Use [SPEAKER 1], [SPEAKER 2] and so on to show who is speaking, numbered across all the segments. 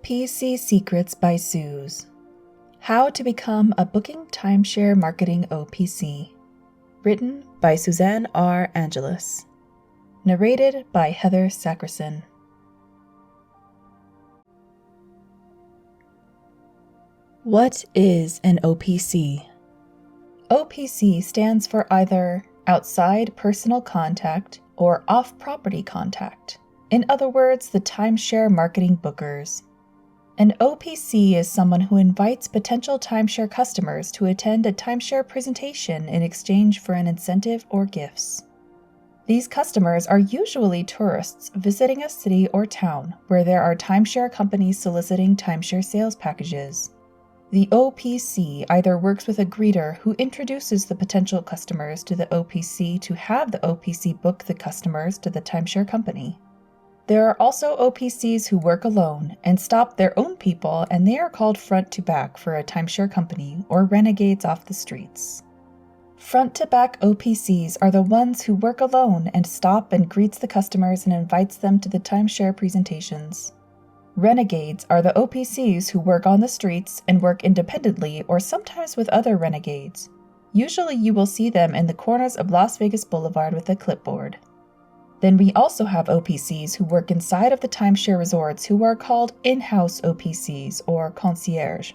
[SPEAKER 1] OPC Secrets by Suz. How to Become a Booking Timeshare Marketing OPC. Written by Suz Angeles. Narrated by Heather Sackerson. What is an OPC? OPC stands for either outside personal contact or off-property contact. In other words, the timeshare marketing bookers. An OPC is someone who invites potential timeshare customers to attend a timeshare presentation in exchange for an incentive or gifts. These customers are usually tourists visiting a city or town where there are timeshare companies soliciting timeshare sales packages. The OPC either works with a greeter who introduces the potential customers to the OPC to have the OPC book the customers to the timeshare company. There are also OPCs who work alone and stop their own people, and they are called front to back for a timeshare company or renegades off the streets. Front to back OPCs are the ones who work alone and stop and greets the customers and invites them to the timeshare presentations. Renegades are the OPCs who work on the streets and work independently or sometimes with other renegades. Usually you will see them in the corners of Las Vegas Boulevard with a clipboard. Then we also have OPCs who work inside of the timeshare resorts who are called in-house OPCs or concierge.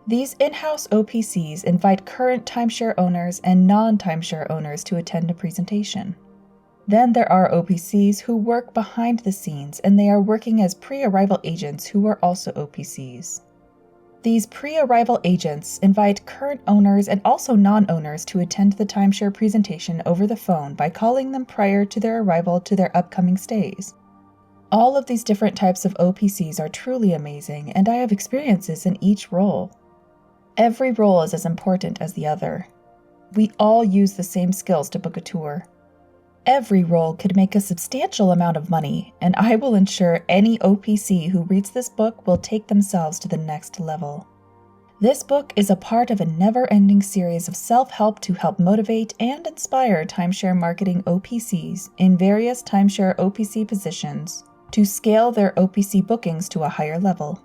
[SPEAKER 1] These in-house OPCs invite current timeshare owners and non-timeshare owners to attend a presentation. Then there are OPCs who work behind the scenes, and they are working as pre-arrival agents who are also OPCs. These pre-arrival agents invite current owners and also non-owners to attend the timeshare presentation over the phone by calling them prior to their arrival to their upcoming stays. All of these different types of OPCs are truly amazing, and I have experiences in each role. Every role is as important as the other. We all use the same skills to book a tour. Every role could make a substantial amount of money, and I will ensure any OPC who reads this book will take themselves to the next level. This book is a part of a never-ending series of self-help to help motivate and inspire timeshare marketing OPCs in various timeshare OPC positions to scale their OPC bookings to a higher level.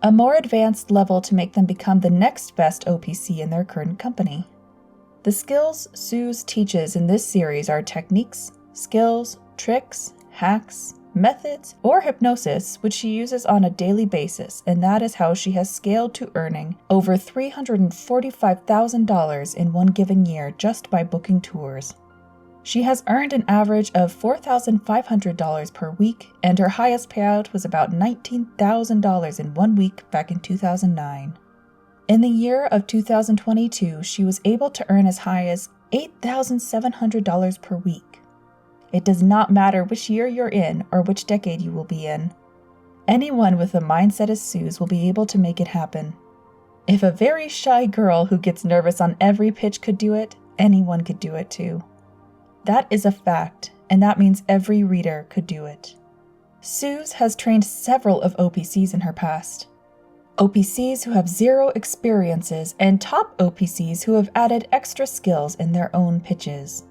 [SPEAKER 1] A more advanced level to make them become the next best OPC in their current company. The skills Suz teaches in this series are techniques, skills, tricks, hacks, methods, or hypnosis, which she uses on a daily basis, and that is how she has scaled to earning over $345,000 in one given year just by booking tours. She has earned an average of $4,500 per week, and her highest payout was about $19,000 in 1 week back in 2009. In the year of 2022, she was able to earn as high as $8,700 per week. It does not matter which year you're in or which decade you will be in. Anyone with a mindset as Suz will be able to make it happen. If a very shy girl who gets nervous on every pitch could do it, anyone could do it too. That is a fact, and that means every reader could do it. Suz has trained several of OPCs in her past. OPCs who have zero experiences, and top OPCs who have added extra skills in their own pitches.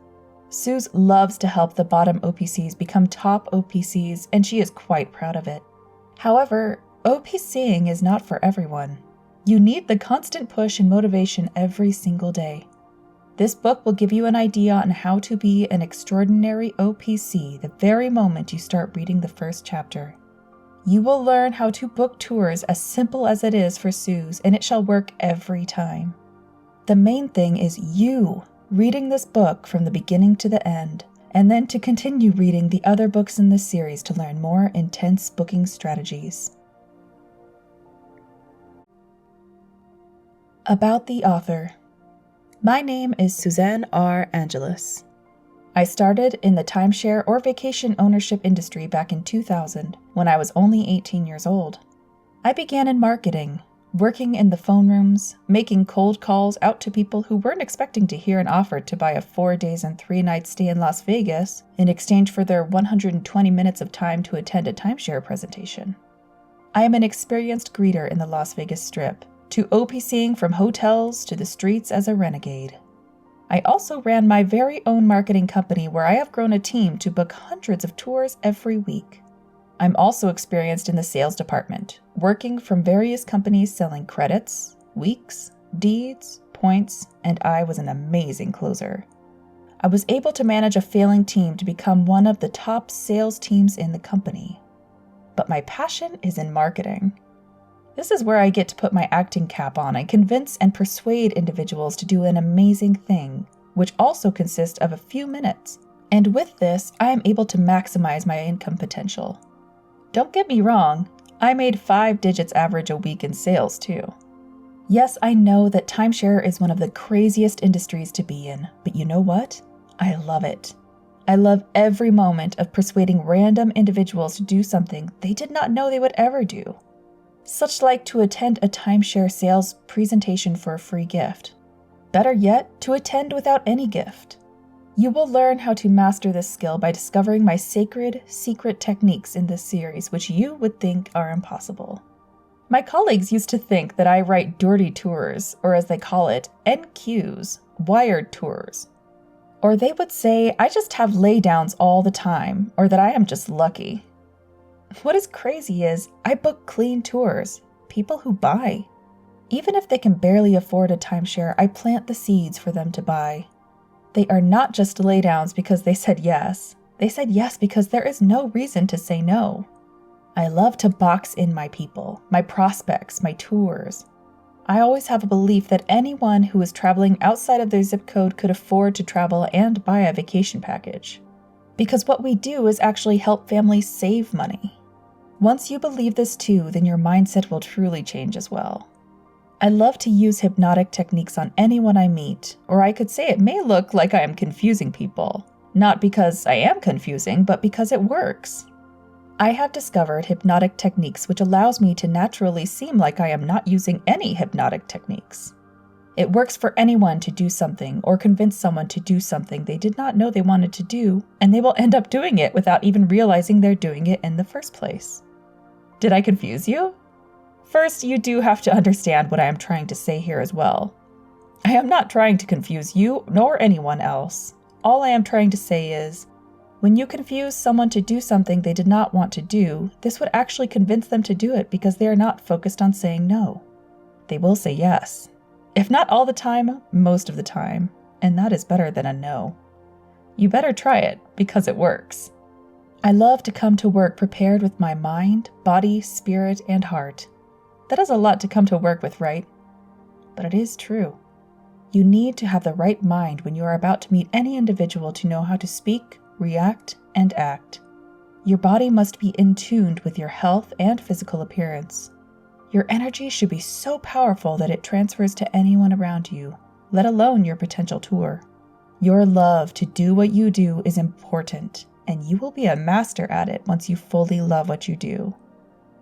[SPEAKER 1] Suz loves to help the bottom OPCs become top OPCs, and she is quite proud of it. However, OPCing is not for everyone. You need the constant push and motivation every single day. This book will give you an idea on how to be an extraordinary OPC the very moment you start reading the first chapter. You will learn how to book tours as simple as it is for Suz, and it shall work every time. The main thing is you reading this book from the beginning to the end, and then to continue reading the other books in this series to learn more intense booking strategies. About the author. My name is Suz Angeles. I started in the timeshare or vacation ownership industry back in 2000 when I was only 18 years old. I began in marketing, working in the phone rooms, making cold calls out to people who weren't expecting to hear an offer to buy a 4 days and 3 nights stay in Las Vegas in exchange for their 120 minutes of time to attend a timeshare presentation. I am an experienced greeter in the Las Vegas Strip, to OPCing from hotels to the streets as a renegade. I also ran my very own marketing company where I have grown a team to book hundreds of tours every week. I'm also experienced in the sales department, working from various companies selling credits, weeks, deeds, points, and I was an amazing closer. I was able to manage a failing team to become one of the top sales teams in the company. But my passion is in marketing. This is where I get to put my acting cap on and convince and persuade individuals to do an amazing thing, which also consists of a few minutes. And with this, I am able to maximize my income potential. Don't get me wrong, I made 5 digits average a week in sales too. Yes, I know that timeshare is one of the craziest industries to be in, but you know what? I love it. I love every moment of persuading random individuals to do something they did not know they would ever do. Such like to attend a timeshare sales presentation for a free gift. Better yet, to attend without any gift. You will learn how to master this skill by discovering my sacred, secret techniques in this series, which you would think are impossible. My colleagues used to think that I write dirty tours, or as they call it, NQs, wired tours. Or they would say I just have laydowns all the time, or that I am just lucky. What is crazy is I book clean tours, people who buy. Even if they can barely afford a timeshare, I plant the seeds for them to buy. They are not just laydowns because they said yes. They said yes because there is no reason to say no. I love to box in my people, my prospects, my tours. I always have a belief that anyone who is traveling outside of their zip code could afford to travel and buy a vacation package. Because what we do is actually help families save money. Once you believe this too, then your mindset will truly change as well. I love to use hypnotic techniques on anyone I meet, or I could say it may look like I am confusing people. Not because I am confusing, but because it works. I have discovered hypnotic techniques which allows me to naturally seem like I am not using any hypnotic techniques. It works for anyone to do something or convince someone to do something they did not know they wanted to do, and they will end up doing it without even realizing they're doing it in the first place. Did I confuse you? First, you do have to understand what I am trying to say here as well. I am not trying to confuse you nor anyone else. All I am trying to say is, when you confuse someone to do something they did not want to do, this would actually convince them to do it because they are not focused on saying no. They will say yes. If not all the time, most of the time, and that is better than a no. You better try it because it works. I love to come to work prepared with my mind, body, spirit, and heart. That is a lot to come to work with, right? But it is true. You need to have the right mind when you are about to meet any individual to know how to speak, react, and act. Your body must be in tune with your health and physical appearance. Your energy should be so powerful that it transfers to anyone around you, let alone your potential tour. Your love to do what you do is important, and you will be a master at it once you fully love what you do.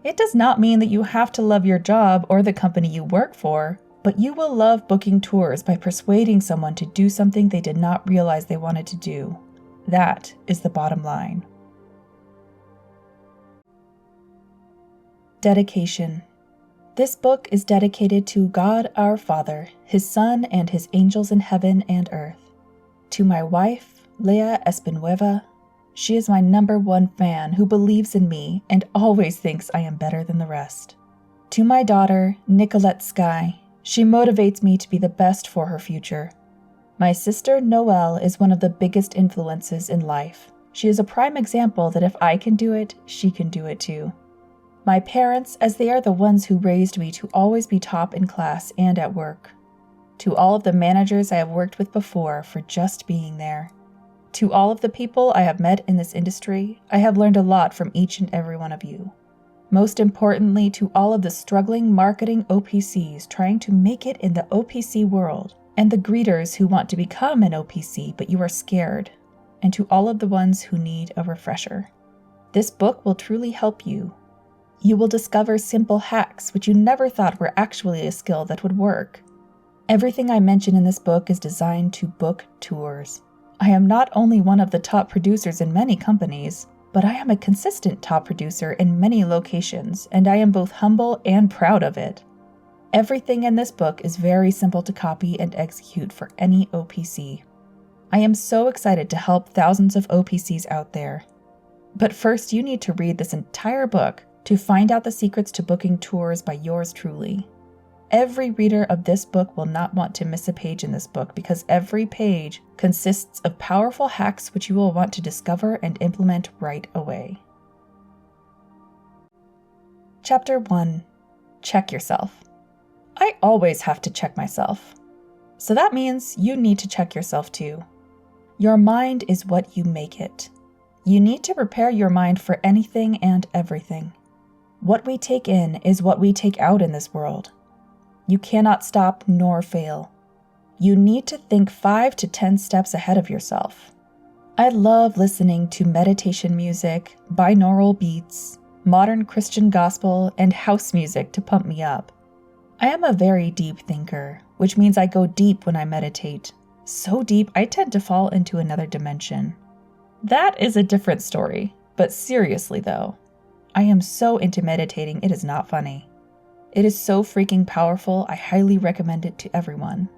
[SPEAKER 1] It does not mean that you have to love your job or the company you work for, but you will love booking tours by persuading someone to do something they did not realize they wanted to do. That is the bottom line. Dedication. This book is dedicated to God our Father, His Son, and His angels in heaven and earth. To my wife, Leah Espinueva, she is my #1 fan who believes in me and always thinks I am better than the rest. To my daughter, Nicolette Skye, she motivates me to be the best for her future. My sister, Noelle, is one of the biggest influences in life. She is a prime example that if I can do it, she can do it too. My parents, as they are the ones who raised me to always be top in class and at work. To all of the managers I have worked with before for just being there. To all of the people I have met in this industry, I have learned a lot from each and every one of you. Most importantly, to all of the struggling marketing OPCs trying to make it in the OPC world, and the greeters who want to become an OPC but you are scared, and to all of the ones who need a refresher. This book will truly help you. You will discover simple hacks which you never thought were actually a skill that would work. Everything I mention in this book is designed to book tours. I am not only one of the top producers in many companies, but I am a consistent top producer in many locations, and I am both humble and proud of it. Everything in this book is very simple to copy and execute for any OPC. I am so excited to help thousands of OPCs out there. But first, you need to read this entire book to find out the secrets to booking tours by yours truly. Every reader of this book will not want to miss a page in this book because every page consists of powerful hacks which you will want to discover and implement right away. Chapter 1. Check yourself. I always have to check myself. So that means you need to check yourself too. Your mind is what you make it. You need to prepare your mind for anything and everything. What we take in is what we take out in this world. You cannot stop nor fail. You need to think 5 to 10 steps ahead of yourself. I love listening to meditation music, binaural beats, modern Christian gospel, and house music to pump me up. I am a very deep thinker, which means I go deep when I meditate. So deep, I tend to fall into another dimension. That is a different story, but seriously though, I am so into meditating, it is not funny. It is so freaking powerful, I highly recommend it to everyone.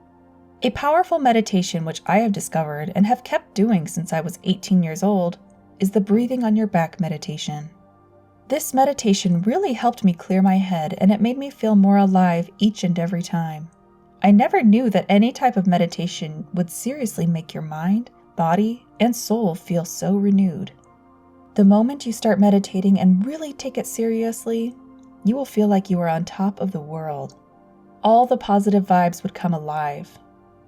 [SPEAKER 1] A powerful meditation which I have discovered and have kept doing since I was 18 years old is the breathing on your back meditation. This meditation really helped me clear my head and it made me feel more alive each and every time. I never knew that any type of meditation would seriously make your mind, body, and soul feel so renewed. The moment you start meditating and really take it seriously, you will feel like you are on top of the world. All the positive vibes would come alive.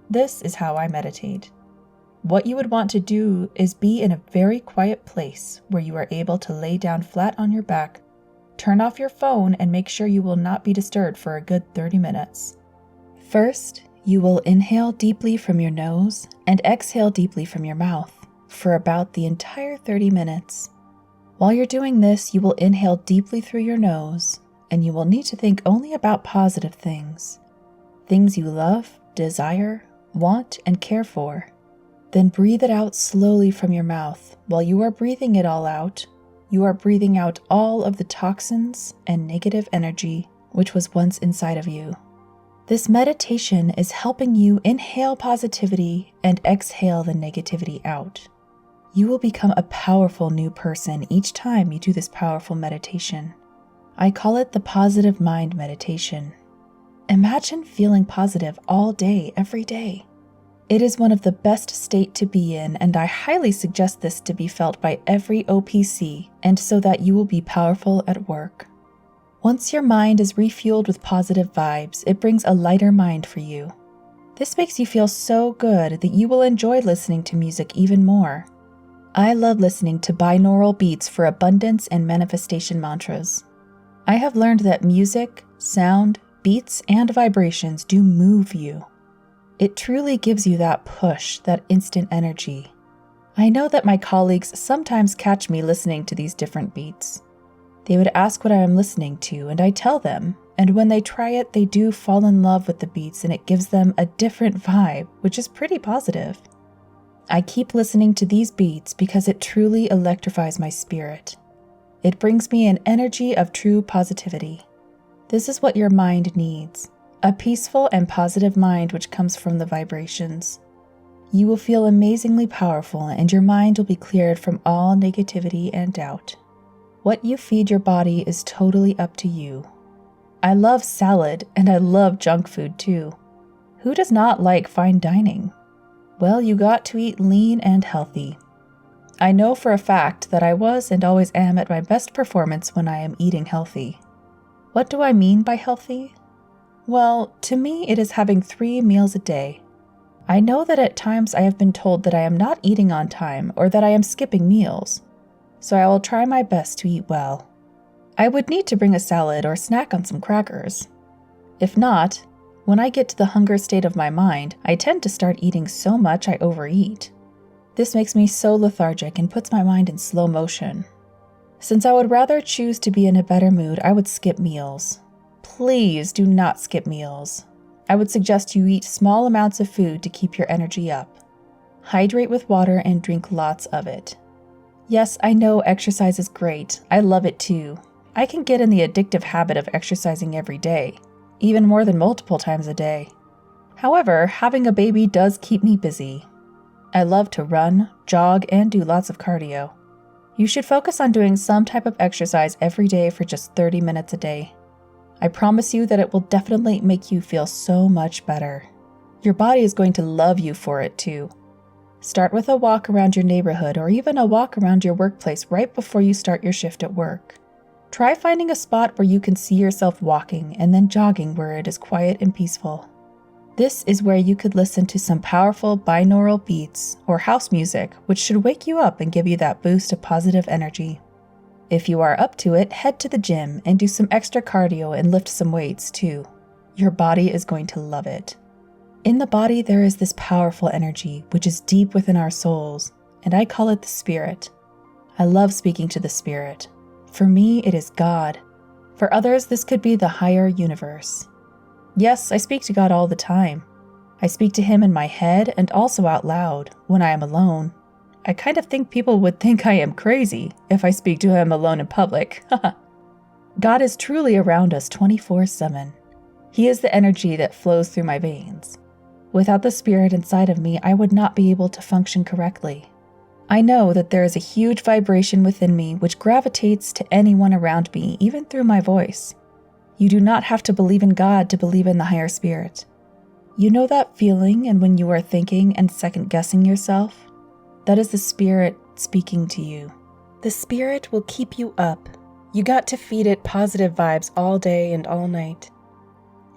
[SPEAKER 1] This is how I meditate. What you would want to do is be in a very quiet place where you are able to lay down flat on your back, turn off your phone, and make sure you will not be disturbed for a good 30 minutes. First, you will inhale deeply from your nose and exhale deeply from your mouth for about the entire 30 minutes. While you're doing this, you will inhale deeply through your nose, and you will need to think only about positive things. Things you love, desire, want, and care for. Then breathe it out slowly from your mouth. While you are breathing it all out, you are breathing out all of the toxins and negative energy which was once inside of you. This meditation is helping you inhale positivity and exhale the negativity out. You will become a powerful new person each time you do this powerful meditation. I call it the positive mind meditation. Imagine feeling positive all day, every day. It is one of the best states to be in, and I highly suggest this to be felt by every OPC, and so that you will be powerful at work. Once your mind is refueled with positive vibes, it brings a lighter mind for you. This makes you feel so good that you will enjoy listening to music even more. I love listening to binaural beats for abundance and manifestation mantras. I have learned that music, sound, beats, and vibrations do move you. It truly gives you that push, that instant energy. I know that my colleagues sometimes catch me listening to these different beats. They would ask what I am listening to, and I tell them, and when they try it, they do fall in love with the beats, and it gives them a different vibe, which is pretty positive. I keep listening to these beats because it truly electrifies my spirit. It brings me an energy of true positivity. This is what your mind needs, a peaceful and positive mind which comes from the vibrations. You will feel amazingly powerful, and your mind will be cleared from all negativity and doubt. What you feed your body is totally up to you. I love salad, and I love junk food too. Who does not like fine dining? Well, you got to eat lean and healthy. I know for a fact that I was and always am at my best performance when I am eating healthy. What do I mean by healthy? Well, to me it is having 3 meals a day. I know that at times I have been told that I am not eating on time or that I am skipping meals, so I will try my best to eat well. I would need to bring a salad or snack on some crackers. If not, when I get to the hunger state of my mind, I tend to start eating so much I overeat. This makes me so lethargic and puts my mind in slow motion. Since I would rather choose to be in a better mood, I would skip meals. Please do not skip meals. I would suggest you eat small amounts of food to keep your energy up. Hydrate with water and drink lots of it. Yes, I know exercise is great. I love it too. I can get in the addictive habit of exercising every day, even more than multiple times a day. However, having a baby does keep me busy. I love to run, jog, and do lots of cardio. You should focus on doing some type of exercise every day for just 30 minutes a day. I promise you that it will definitely make you feel so much better. Your body is going to love you for it too. Start with a walk around your neighborhood or even a walk around your workplace right before you start your shift at work. Try finding a spot where you can see yourself walking and then jogging where it is quiet and peaceful. This is where you could listen to some powerful binaural beats or house music, which should wake you up and give you that boost of positive energy. If you are up to it, head to the gym and do some extra cardio and lift some weights too. Your body is going to love it. In the body, there is this powerful energy, which is deep within our souls, and I call it the spirit. I love speaking to the spirit. For me, it is God. For others, this could be the higher universe. Yes, I speak to God all the time. I speak to Him in my head and also out loud when I am alone. I kind of think people would think I am crazy if I speak to Him alone in public. God is truly around us 24/7. He is the energy that flows through my veins. Without the spirit inside of me, I would not be able to function correctly. I know that there is a huge vibration within me which gravitates to anyone around me, even through my voice. You do not have to believe in God to believe in the higher spirit. You know that feeling and when you are thinking and second-guessing yourself? That is the spirit speaking to you. The spirit will keep you up. You got to feed it positive vibes all day and all night.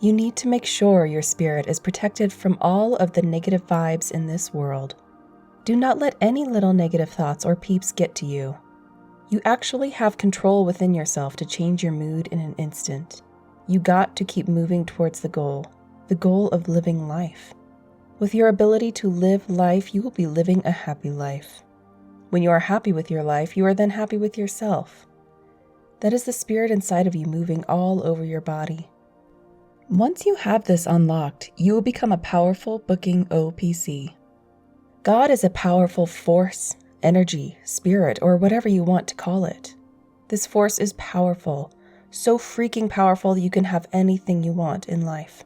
[SPEAKER 1] You need to make sure your spirit is protected from all of the negative vibes in this world. Do not let any little negative thoughts or peeps get to you. You actually have control within yourself to change your mood in an instant. You got to keep moving towards the goal of living life. With your ability to live life, you will be living a happy life. When you are happy with your life, you are then happy with yourself. That is the spirit inside of you moving all over your body. Once you have this unlocked, you will become a powerful booking OPC. God is a powerful force, energy, spirit, or whatever you want to call it. This force is powerful. So freaking powerful that you can have anything you want in life.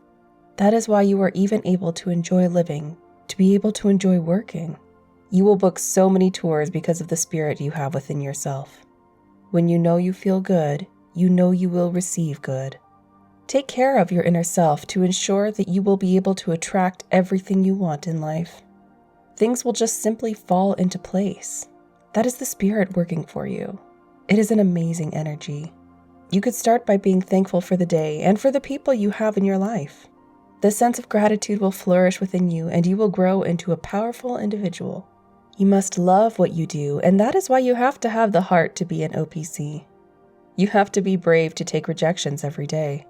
[SPEAKER 1] That is why you are even able to enjoy living, to be able to enjoy working. You will book so many tours because of the spirit you have within yourself. When you know you feel good, you know you will receive good. Take care of your inner self to ensure that you will be able to attract everything you want in life. Things will just simply fall into place. That is the spirit working for you. It is an amazing energy. You could start by being thankful for the day and for the people you have in your life. The sense of gratitude will flourish within you and you will grow into a powerful individual. You must love what you do, and that is why you have to have the heart to be an OPC. You have to be brave to take rejections every day.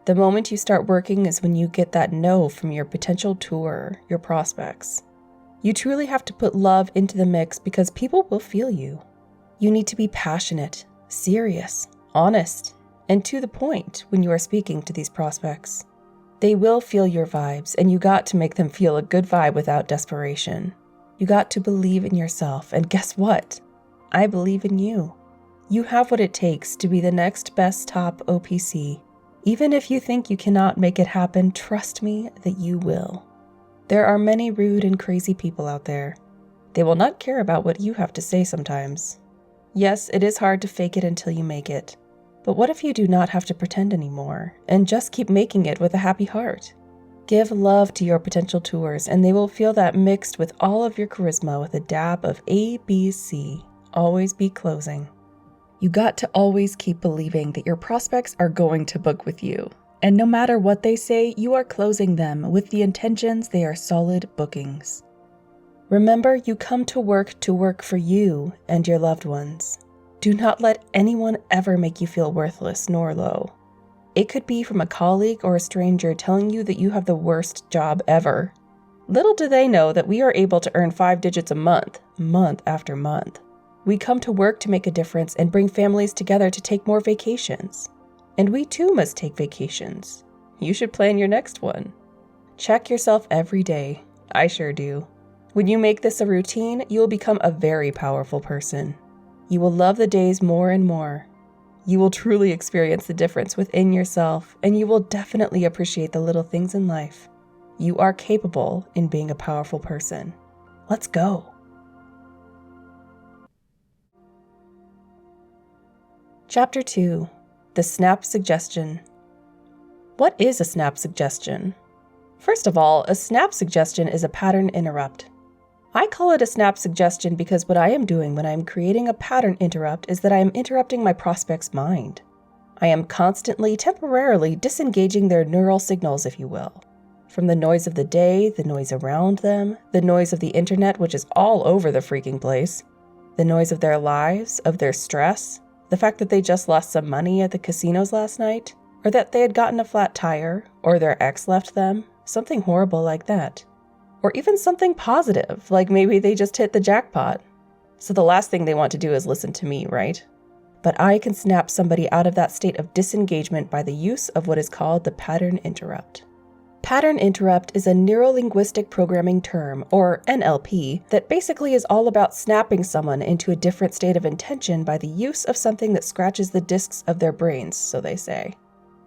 [SPEAKER 1] The moment you start working is when you get that no from your potential tour, your prospects. You truly have to put love into the mix because people will feel you. You need to be passionate, serious, honest, and to the point when you are speaking to these prospects. They will feel your vibes, and you got to make them feel a good vibe without desperation. You got to believe in yourself, and guess what? I believe in you. You have what it takes to be the next best top OPC. Even if you think you cannot make it happen, trust me that you will. There are many rude and crazy people out there. They will not care about what you have to say sometimes. Yes, it is hard to fake it until you make it. But what if you do not have to pretend anymore and just keep making it with a happy heart? Give love to your potential tours and they will feel that mixed with all of your charisma with a dab of ABC. Always be closing. You got to always keep believing that your prospects are going to book with you. And no matter what they say, you are closing them with the intentions they are solid bookings. Remember, you come to work for you and your loved ones. Do not let anyone ever make you feel worthless nor low. It could be from a colleague or a stranger telling you that you have the worst job ever. Little do they know that we are able to earn 5 digits a month, month after month. We come to work to make a difference and bring families together to take more vacations. And we too must take vacations. You should plan your next one. Check yourself every day. I sure do. When you make this a routine, you will become a very powerful person. You will love the days more and more. You will truly experience the difference within yourself, and you will definitely appreciate the little things in life. You are capable in being a powerful person. Let's go. Chapter 2. The Snap Suggestion. What is a snap suggestion? First of all, a snap suggestion is a pattern interrupt. I call it a snap suggestion because what I am doing when I am creating a pattern interrupt is that I am interrupting my prospect's mind. I am constantly, temporarily disengaging their neural signals, if you will. From the noise of the day, the noise around them, the noise of the internet, which is all over the freaking place, the noise of their lives, of their stress, the fact that they just lost some money at the casinos last night, or that they had gotten a flat tire, or their ex left them, something horrible like that. Or even something positive, like maybe they just hit the jackpot. So the last thing they want to do is listen to me, right? But I can snap somebody out of that state of disengagement by the use of what is called the pattern interrupt. Pattern interrupt is a neuro-linguistic programming term, or NLP, that basically is all about snapping someone into a different state of intention by the use of something that scratches the discs of their brains, so they say.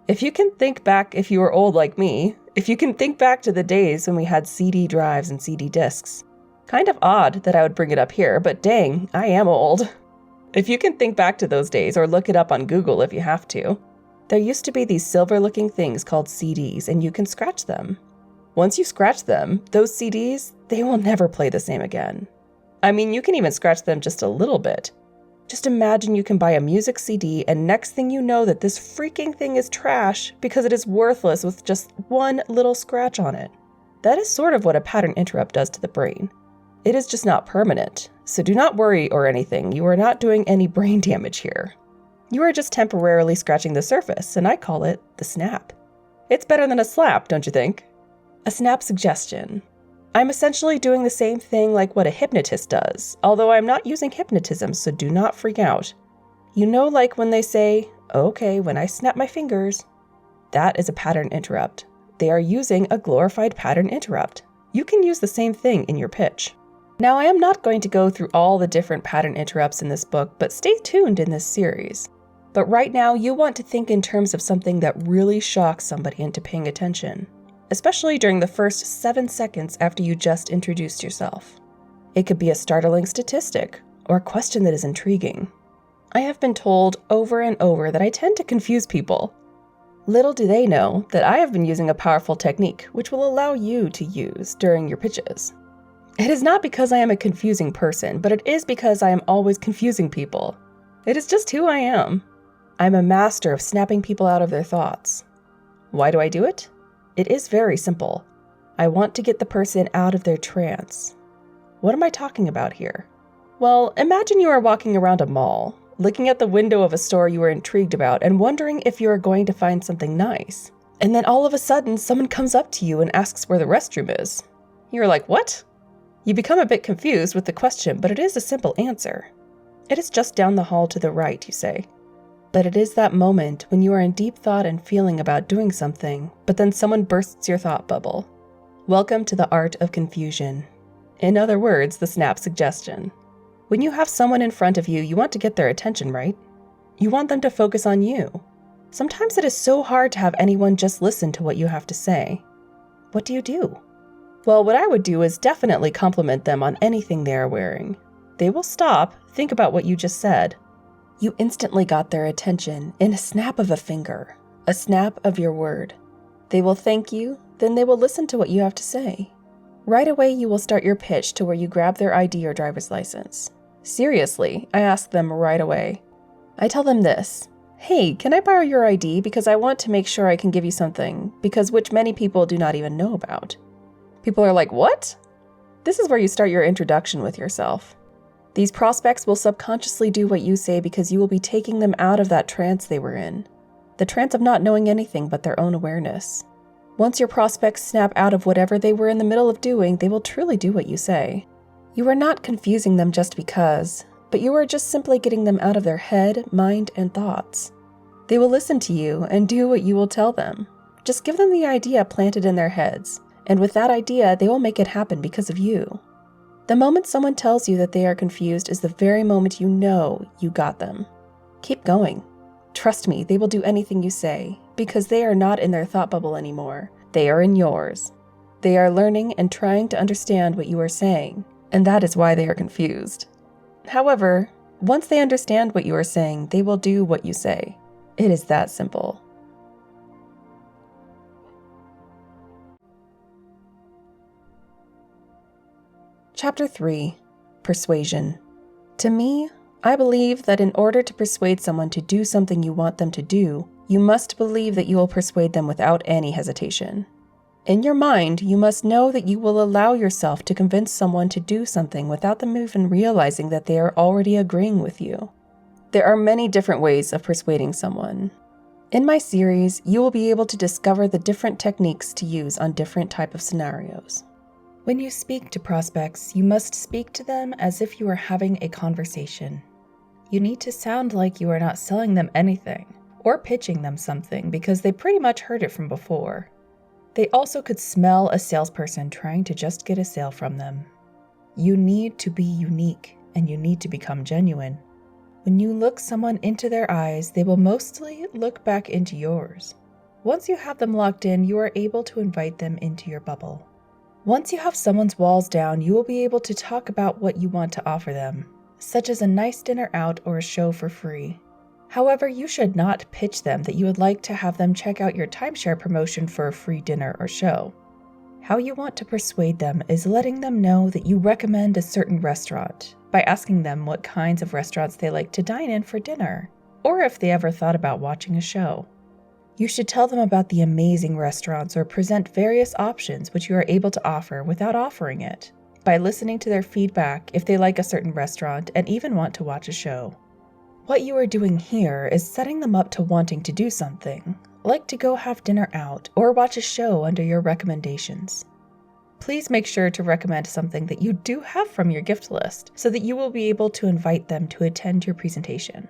[SPEAKER 1] If you can think back, if you were old like me, if you can think back to the days when we had CD drives and CD discs. Kind of odd that I would bring it up here, but dang, I am old. If you can think back to those days, or look it up on Google if you have to, there used to be these silver-looking things called CDs, and you can scratch them. Once you scratch them, those CDs, they will never play the same again. I mean, you can even scratch them just a little bit. Just imagine you can buy a music CD, and next thing you know that this freaking thing is trash because it is worthless with just one little scratch on it. That is sort of what a pattern interrupt does to the brain. It is just not permanent, so do not worry or anything. You are not doing any brain damage here. You are just temporarily scratching the surface, and I call it the snap. It's better than a slap, don't you think? A snap suggestion. I'm essentially doing the same thing like what a hypnotist does, although I'm not using hypnotism, so do not freak out. You know, like when they say, okay, when I snap my fingers. That is a pattern interrupt. They are using a glorified pattern interrupt. You can use the same thing in your pitch. Now, I am not going to go through all the different pattern interrupts in this book, but stay tuned in this series. But right now, you want to think in terms of something that really shocks somebody into paying attention, especially during the first 7 seconds after you just introduced yourself. It could be a startling statistic or a question that is intriguing. I have been told over and over that I tend to confuse people. Little do they know that I have been using a powerful technique which will allow you to use during your pitches. It is not because I am a confusing person, but it is because I am always confusing people. It is just who I am. I'm a master of snapping people out of their thoughts. Why do I do it? It is very simple. I want to get the person out of their trance. What am I talking about here? Well, imagine you are walking around a mall, looking at the window of a store you are intrigued about and wondering if you are going to find something nice. And then all of a sudden, someone comes up to you and asks where the restroom is. You're like, what? You become a bit confused with the question, but it is a simple answer. It is just down the hall to the right, you say. But it is that moment when you are in deep thought and feeling about doing something, but then someone bursts your thought bubble. Welcome to the art of confusion. In other words, the snap suggestion. When you have someone in front of you, you want to get their attention, right? You want them to focus on you. Sometimes it is so hard to have anyone just listen to what you have to say. What do you do? Well, what I would do is definitely compliment them on anything they are wearing. They will stop, think about what you just said. You instantly got their attention in a snap of a finger, a snap of your word. They will thank you, then they will listen to what you have to say. Right away, you will start your pitch to where you grab their ID or driver's license. Seriously, I ask them right away. I tell them this, hey, can I borrow your ID because I want to make sure I can give you something, because which many people do not even know about. People are like, what? This is where you start your introduction with yourself. These prospects will subconsciously do what you say because you will be taking them out of that trance they were in. The trance of not knowing anything but their own awareness. Once your prospects snap out of whatever they were in the middle of doing, they will truly do what you say. You are not confusing them just because, but you are just simply getting them out of their head, mind, and thoughts. They will listen to you and do what you will tell them. Just give them the idea planted in their heads, and with that idea, they will make it happen because of you. The moment someone tells you that they are confused is the very moment you know you got them. Keep going. Trust me, they will do anything you say, because they are not in their thought bubble anymore. They are in yours. They are learning and trying to understand what you are saying, and that is why they are confused. However, Once they understand what you are saying, they will do what you say. It is that simple. Chapter 3. Persuasion. To me, I believe that in order to persuade someone to do something you want them to do, you must believe that you will persuade them without any hesitation. In your mind, you must know that you will allow yourself to convince someone to do something without them even realizing that they are already agreeing with you. There are many different ways of persuading someone. In my series, you will be able to discover the different techniques to use on different types of scenarios. When you speak to prospects, you must speak to them as if you are having a conversation. You need to sound like you are not selling them anything or pitching them something because they pretty much heard it from before. They also could smell a salesperson trying to just get a sale from them. You need to be unique and you need to become genuine. When you look someone into their eyes, they will mostly look back into yours. Once you have them locked in, you are able to invite them into your bubble. Once you have someone's walls down, you will be able to talk about what you want to offer them, such as a nice dinner out or a show for free. However, you should not pitch them that you would like to have them check out your timeshare promotion for a free dinner or show. How you want to persuade them is letting them know that you recommend a certain restaurant by asking them what kinds of restaurants they like to dine in for dinner, or if they ever thought about watching a show. You should tell them about the amazing restaurants or present various options which you are able to offer without offering it, by listening to their feedback if they like a certain restaurant and even want to watch a show. What you are doing here is setting them up to wanting to do something, like to go have dinner out or watch a show under your recommendations. Please make sure to recommend something that you do have from your gift list so that you will be able to invite them to attend your presentation.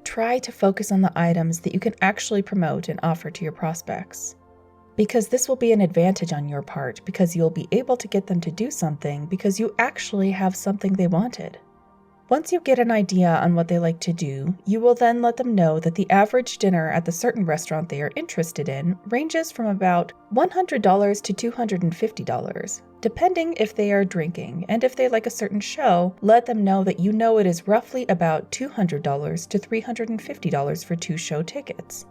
[SPEAKER 1] Try to focus on the items that you can actually promote and offer to your prospects, because this will be an advantage on your part because you'll be able to get them to do something because you actually have something they wanted. Once you get an idea on what they like to do, you will then let them know that the average dinner at the certain restaurant they are interested in ranges from about $100 to $250, depending if they are drinking, and if they like a certain show, let them know that you know it is roughly about $200 to $350 for 2 show tickets.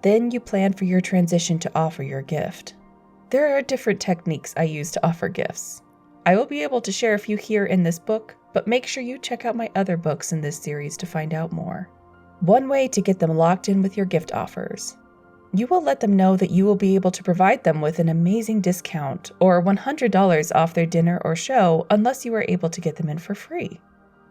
[SPEAKER 1] Then you plan for your transition to offer your gift. There are different techniques I use to offer gifts. I will be able to share a few here in this book, but make sure you check out my other books in this series to find out more. One way to get them locked in with your gift offers. You will let them know that you will be able to provide them with an amazing discount or $100 off their dinner or show unless you are able to get them in for free.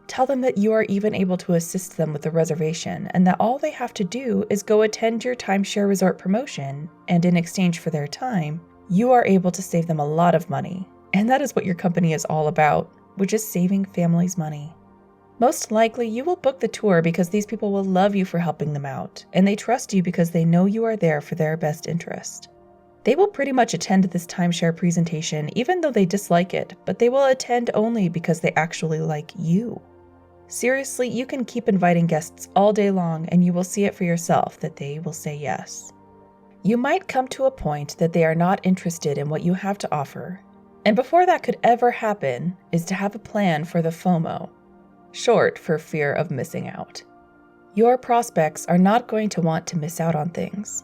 [SPEAKER 1] Tell them that you are even able to assist them with the reservation and that all they have to do is go attend your timeshare resort promotion, and in exchange for their time, you are able to save them a lot of money. And that is what your company is all about, which is saving families money. Most likely, you will book the tour because these people will love you for helping them out, and they trust you because they know you are there for their best interest. They will pretty much attend this timeshare presentation even though they dislike it, but they will attend only because they actually like you. Seriously, you can keep inviting guests all day long and you will see it for yourself that they will say yes. You might come to a point that they are not interested in what you have to offer. And before that could ever happen is to have a plan for the FOMO, short for fear of missing out. Your prospects are not going to want to miss out on things.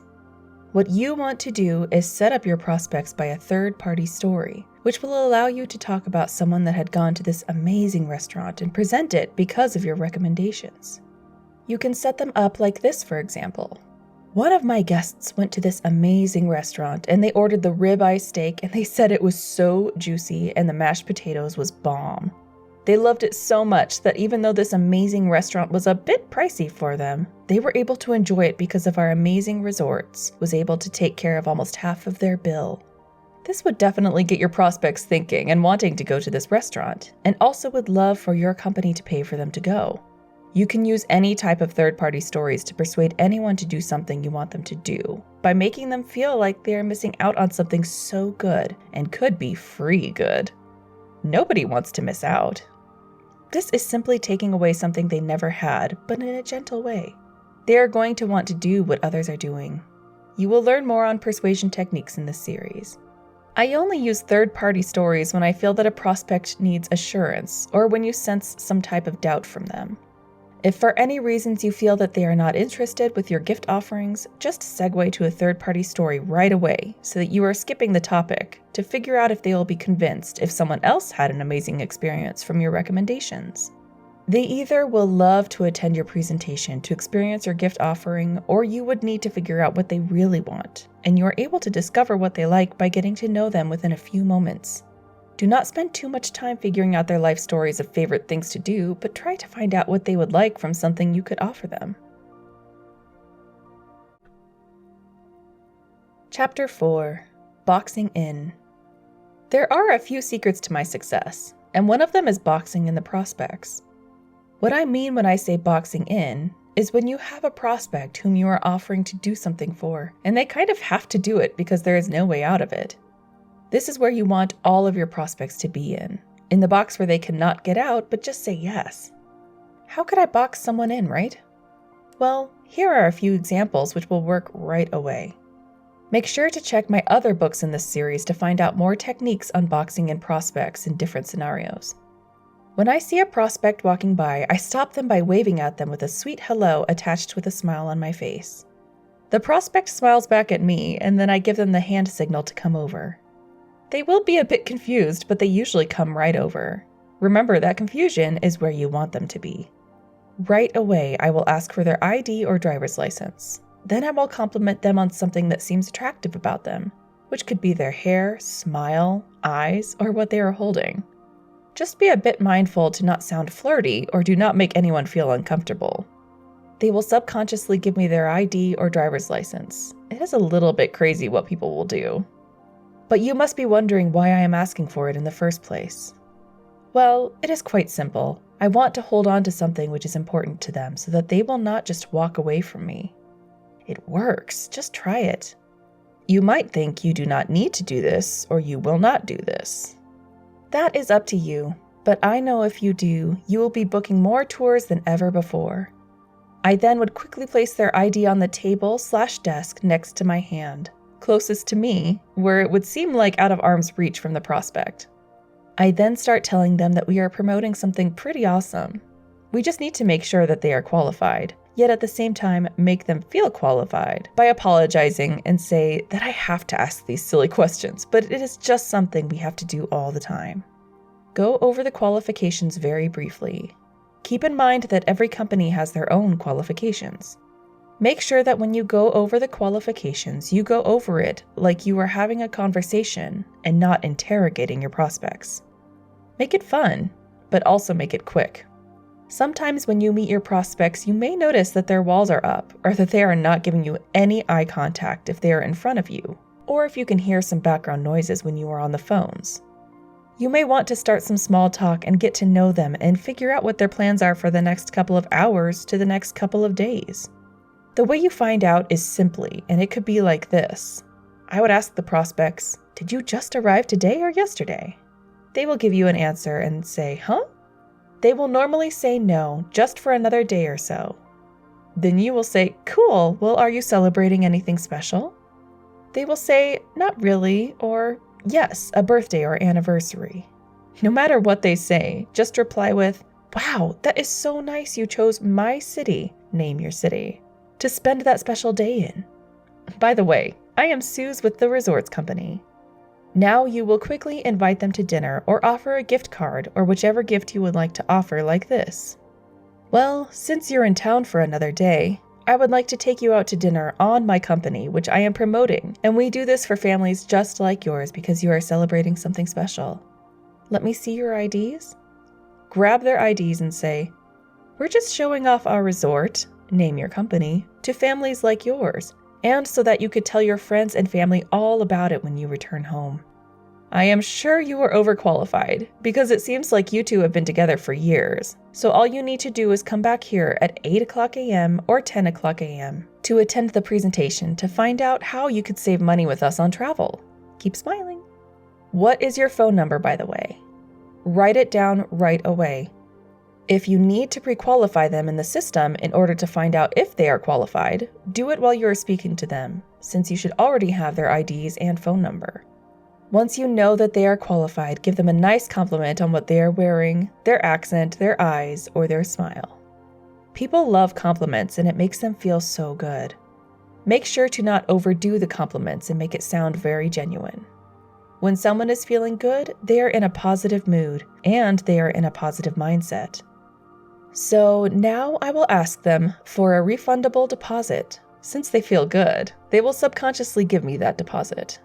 [SPEAKER 1] What you want to do is set up your prospects by a third-party story, which will allow you to talk about someone that had gone to this amazing restaurant and present it because of your recommendations. You can set them up like this, for example. One of my guests went to this amazing restaurant and they ordered the ribeye steak and they said it was so juicy and the mashed potatoes was bomb. They loved it so much that even though this amazing restaurant was a bit pricey for them, they were able to enjoy it because of our amazing resorts was able to take care of almost half of their bill. This would definitely get your prospects thinking and wanting to go to this restaurant, and also would love for your company to pay for them to go. You can use any type of third-party stories to persuade anyone to do something you want them to do, by making them feel like they are missing out on something so good and could be free good. Nobody wants to miss out. This is simply taking away something they never had, but in a gentle way. They are going to want to do what others are doing. You will learn more on persuasion techniques in this series. I only use third-party stories when I feel that a prospect needs assurance or when you sense some type of doubt from them. If for any reasons you feel that they are not interested with your gift offerings, just segue to a third-party story right away so that you are skipping the topic to figure out if they will be convinced if someone else had an amazing experience from your recommendations. They either will love to attend your presentation to experience your gift offering, or you would need to figure out what they really want, and you are able to discover what they like by getting to know them within a few moments. Do not spend too much time figuring out their life stories of favorite things to do, but try to find out what they would like from something you could offer them. Chapter 4: Boxing In. There are a few secrets to my success, and one of them is boxing in the prospects. What I mean when I say boxing in is when you have a prospect whom you are offering to do something for, and they kind of have to do it because there is no way out of it. This is where you want all of your prospects to be in the box where they cannot get out but just say yes. How could I box someone in, right? Well, here are a few examples which will work right away. Make sure to check my other books in this series to find out more techniques on boxing in prospects in different scenarios. When I see a prospect walking by, I stop them by waving at them with a sweet hello attached with a smile on my face. The prospect smiles back at me, and then I give them the hand signal to come over. They will be a bit confused, but they usually come right over. Remember that confusion is where you want them to be. Right away, I will ask for their ID or driver's license. Then I will compliment them on something that seems attractive about them, which could be their hair, smile, eyes, or what they are holding. Just be a bit mindful to not sound flirty or do not make anyone feel uncomfortable. They will subconsciously give me their ID or driver's license. It is a little bit crazy what people will do. But you must be wondering why I am asking for it in the first place. Well, it is quite simple. I want to hold on to something which is important to them so that they will not just walk away from me. It works. Just try it. You might think you do not need to do this or you will not do this. That is up to you, but I know if you do, you will be booking more tours than ever before. I then would quickly place their ID on the table/desk next to my hand, closest to me, where it would seem like out of arm's reach from the prospect. I then start telling them that we are promoting something pretty awesome. We just need to make sure that they are qualified, yet at the same time make them feel qualified by apologizing and say that I have to ask these silly questions, but it is just something we have to do all the time. Go over the qualifications very briefly. Keep in mind that every company has their own qualifications. Make sure that when you go over the qualifications, you go over it like you are having a conversation and not interrogating your prospects. Make it fun, but also make it quick. Sometimes when you meet your prospects, you may notice that their walls are up or that they are not giving you any eye contact if they are in front of you, or if you can hear some background noises when you are on the phones. You may want to start some small talk and get to know them and figure out what their plans are for the next couple of hours to the next couple of days. The way you find out is simply, and it could be like this. I would ask the prospects, "Did you just arrive today or yesterday?" They will give you an answer and say, "Huh?" They will normally say no, just for another day or so. Then you will say, "Cool, well, are you celebrating anything special?" They will say, "Not really," or "Yes, a birthday or anniversary." No matter what they say, just reply with, "Wow, that is so nice you chose my city," name your city, to spend that special day in. By the way, I am Suz with the Resorts Company. Now you will quickly invite them to dinner or offer a gift card or whichever gift you would like to offer like this. "Well, since you're in town for another day, I would like to take you out to dinner on my company, which I am promoting, and we do this for families just like yours because you are celebrating something special. Let me see your IDs?" Grab their IDs and say, "We're just showing off our resort," name your company, "to families like yours, and so that you could tell your friends and family all about it when you return home. I am sure you are overqualified, because it seems like you two have been together for years, so all you need to do is come back here at 8 o'clock a.m. or 10 o'clock a.m. to attend the presentation to find out how you could save money with us on travel. Keep smiling. What is your phone number, by the way? Write it down right away. If you need to pre-qualify them in the system in order to find out if they are qualified, do it while you are speaking to them, since you should already have their IDs and phone number. Once you know that they are qualified, give them a nice compliment on what they are wearing, their accent, their eyes, or their smile. People love compliments and it makes them feel so good. Make sure to not overdo the compliments and make it sound very genuine. When someone is feeling good, they are in a positive mood and they are in a positive mindset. So now I will ask them for a refundable deposit. Since they feel good, they will subconsciously give me that deposit.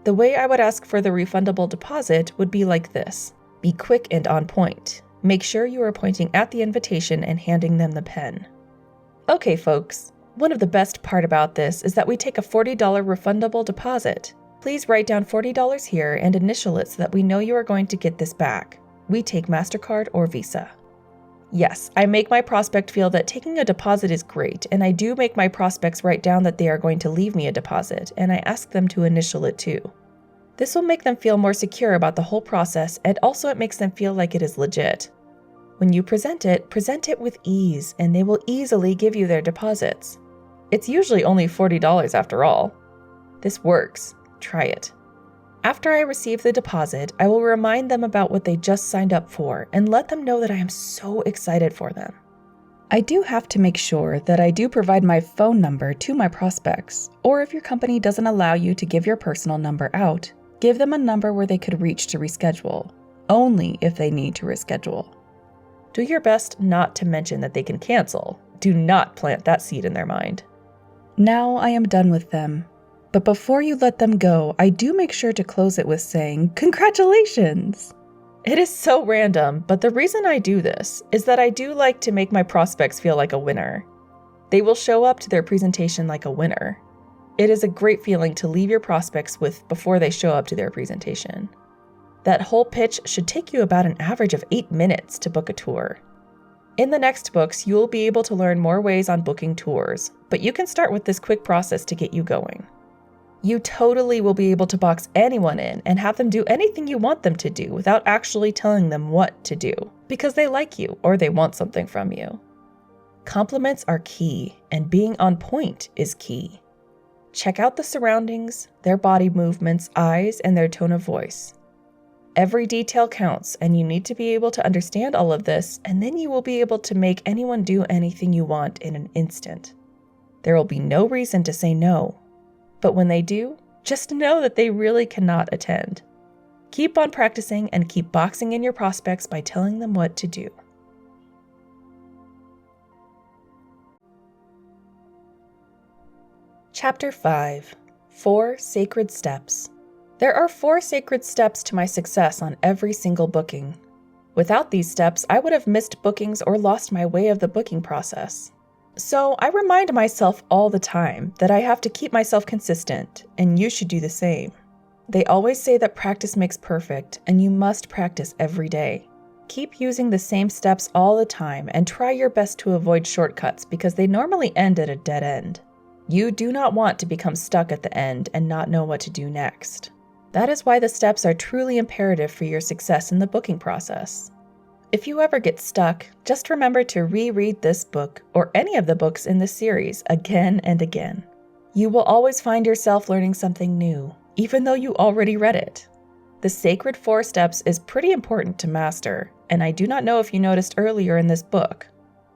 [SPEAKER 1] The way I would ask for the refundable deposit would be like this. Be quick and on point. Make sure you are pointing at the invitation and handing them the pen. Okay, folks, one of the best part about this is that we take a $40 refundable deposit. Please write down $40 here and initial it so that we know you are going to get this back. We take MasterCard or Visa. Yes, I make my prospect feel that taking a deposit is great, and I do make my prospects write down that they are going to leave me a deposit, and I ask them to initial it too. This will make them feel more secure about the whole process, and also it makes them feel like it is legit. When you present it with ease, and they will easily give you their deposits. It's usually only $40 after all. This works. Try it. After I receive the deposit, I will remind them about what they just signed up for and let them know that I am so excited for them. I do have to make sure that I do provide my phone number to my prospects, or if your company doesn't allow you to give your personal number out, give them a number where they could reach to reschedule, only if they need to reschedule. Do your best not to mention that they can cancel. Do not plant that seed in their mind. Now I am done with them. But before you let them go, I do make sure to close it with saying, "Congratulations!" It is so random, but the reason I do this is that I do like to make my prospects feel like a winner. They will show up to their presentation like a winner. It is a great feeling to leave your prospects with before they show up to their presentation. That whole pitch should take you about an average of 8 minutes to book a tour. In the next books, you will be able to learn more ways on booking tours, but you can start with this quick process to get you going. You totally will be able to box anyone in and have them do anything you want them to do without actually telling them what to do, because they like you or they want something from you. Compliments are key, and being on point is key. Check out the surroundings, their body movements, eyes, and their tone of voice. Every detail counts, and you need to be able to understand all of this, and then you will be able to make anyone do anything you want in an instant. There will be no reason to say no. But when they do, just know that they really cannot attend. Keep on practicing and keep boxing in your prospects by telling them what to do. Chapter 5. 4 Sacred Steps. There are 4 sacred steps to my success on every single booking. Without these steps, I would have missed bookings or lost my way of the booking process. So I remind myself all the time that I have to keep myself consistent, and you should do the same. They always say that practice makes perfect, and you must practice every day. Keep using the same steps all the time and try your best to avoid shortcuts because they normally end at a dead end. You do not want to become stuck at the end and not know what to do next. That is why the steps are truly imperative for your success in the booking process. If you ever get stuck, just remember to reread this book or any of the books in this series again and again. You will always find yourself learning something new, even though you already read it. The sacred 4 steps is pretty important to master, and I do not know if you noticed earlier in this book.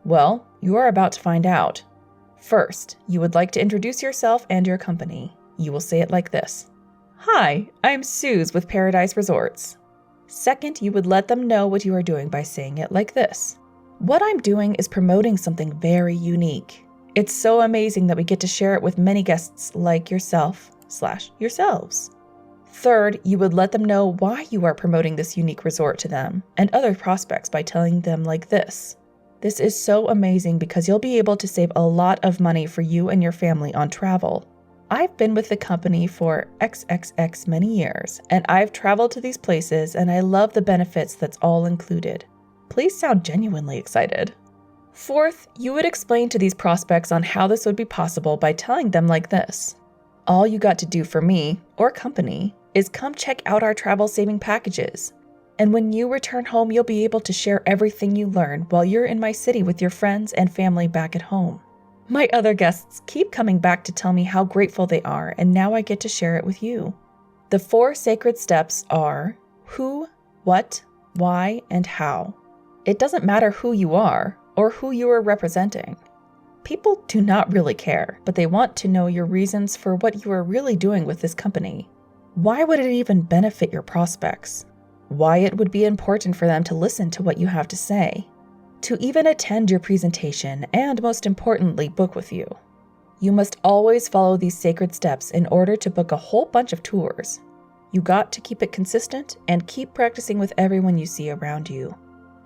[SPEAKER 1] Well, you are about to find out. First, you would like to introduce yourself and your company. You will say it like this. Hi, I'm Suz with Paradise Resorts. Second, you would let them know what you are doing by saying it like this. What I'm doing is promoting something very unique. It's so amazing that we get to share it with many guests like yourself/yourselves. Third, you would let them know why you are promoting this unique resort to them and other prospects by telling them like this. This is so amazing because you'll be able to save a lot of money for you and your family on travel. I've been with the company for XXX many years, and I've traveled to these places, and I love the benefits that's all included. Please sound genuinely excited. Fourth, you would explain to these prospects on how this would be possible by telling them like this. All you got to do for me, or company, is come check out our travel saving packages. And when you return home, you'll be able to share everything you learn while you're in my city with your friends and family back at home. My other guests keep coming back to tell me how grateful they are, and now I get to share it with you. The 4 sacred steps are who, what, why, and how. It doesn't matter who you are. or who you are representing. People do not really care, but they want to know your reasons for what you are really doing with this company. Why would it even benefit your prospects? Why it would be important for them to listen to what you have to say, to even attend your presentation, and most importantly, book with you. You must always follow these sacred steps in order to book a whole bunch of tours. You got to keep it consistent and keep practicing with everyone you see around you.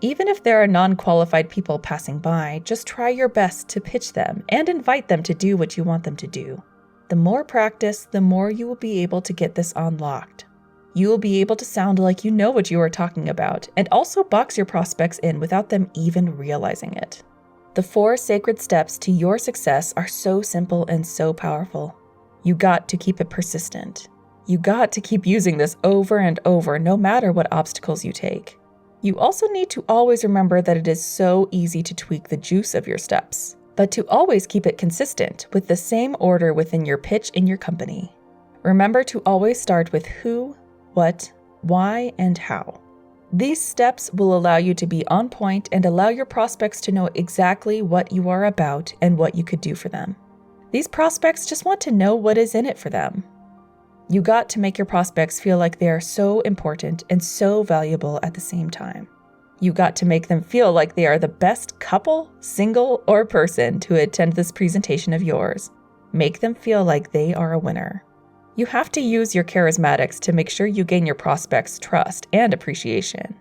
[SPEAKER 1] Even if there are non-qualified people passing by, just try your best to pitch them and invite them to do what you want them to do. The more practice, the more you will be able to get this unlocked. You will be able to sound like you know what you are talking about and also box your prospects in without them even realizing it. The 4 sacred steps to your success are so simple and so powerful. You got to keep it persistent. You got to keep using this over and over, no matter what obstacles you take. You also need to always remember that it is so easy to tweak the juice of your steps, but to always keep it consistent with the same order within your pitch in your company. Remember to always start with who, what, why, and how. These steps will allow you to be on point and allow your prospects to know exactly what you are about and what you could do for them. These prospects just want to know what is in it for them. You got to make your prospects feel like they are so important and so valuable at the same time. You got to make them feel like they are the best couple, single, or person to attend this presentation of yours. Make them feel like they are a winner. You have to use your charismatics to make sure you gain your prospects' trust and appreciation.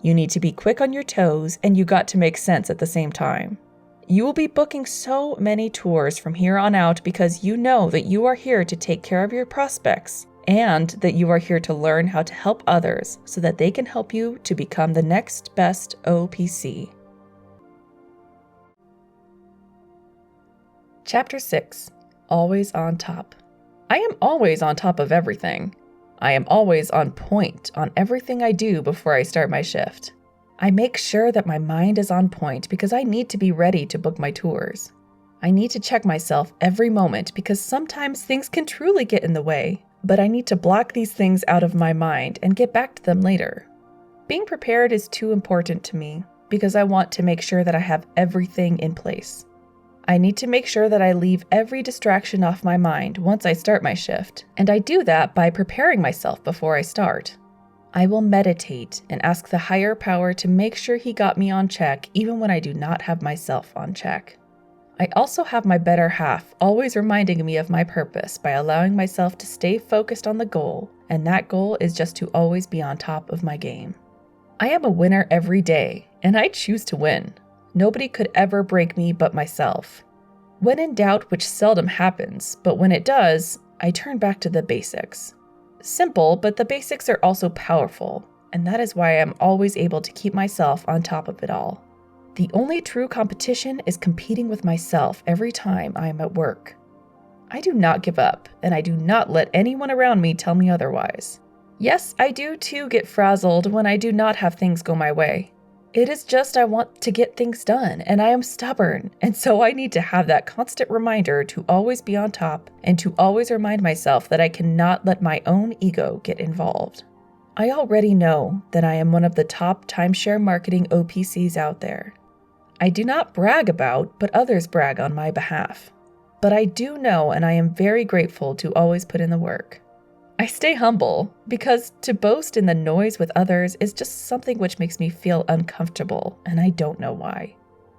[SPEAKER 1] You need to be quick on your toes, and you got to make sense at the same time. You will be booking so many tours from here on out because you know that you are here to take care of your prospects and that you are here to learn how to help others so that they can help you to become the next best OPC. Chapter 6. Always on top. I am always on top of everything. I am always on point on everything I do before I start my shift. I make sure that my mind is on point because I need to be ready to book my tours. I need to check myself every moment because sometimes things can truly get in the way, but I need to block these things out of my mind and get back to them later. Being prepared is too important to me because I want to make sure that I have everything in place. I need to make sure that I leave every distraction off my mind once I start my shift, and I do that by preparing myself before I start. I will meditate and ask the higher power to make sure he got me on check even when I do not have myself on check. I also have my better half always reminding me of my purpose by allowing myself to stay focused on the goal, and that goal is just to always be on top of my game. I am a winner every day, and I choose to win. Nobody could ever break me but myself. When in doubt, which seldom happens, but when it does, I turn back to the basics. Simple, but the basics are also powerful, and that is why I am always able to keep myself on top of it all. The only true competition is competing with myself every time I am at work. I do not give up, and I do not let anyone around me tell me otherwise. Yes, I do too get frazzled when I do not have things go my way. It is just I want to get things done, and I am stubborn, and so I need to have that constant reminder to always be on top and to always remind myself that I cannot let my own ego get involved. I already know that I am one of the top timeshare marketing OPCs out there. I do not brag about, but others brag on my behalf. But I do know, and I am very grateful to always put in the work. I stay humble because to boast in the noise with others is just something which makes me feel uncomfortable, and I don't know why.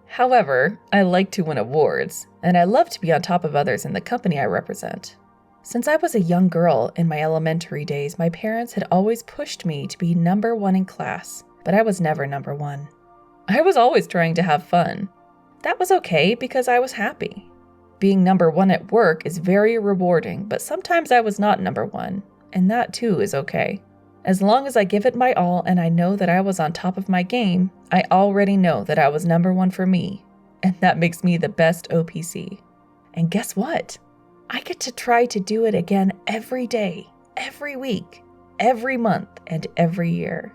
[SPEAKER 1] However, I like to win awards, and I love to be on top of others in the company I represent. Since I was a young girl in my elementary days, my parents had always pushed me to be number 1 in class, but I was never number 1. I was always trying to have fun. That was okay because I was happy. Being number 1 at work is very rewarding, but sometimes I was not number 1, and that too is okay. As long as I give it my all and I know that I was on top of my game, I already know that I was number 1 for me, and that makes me the best OPC. And guess what? I get to try to do it again every day, every week, every month, and every year.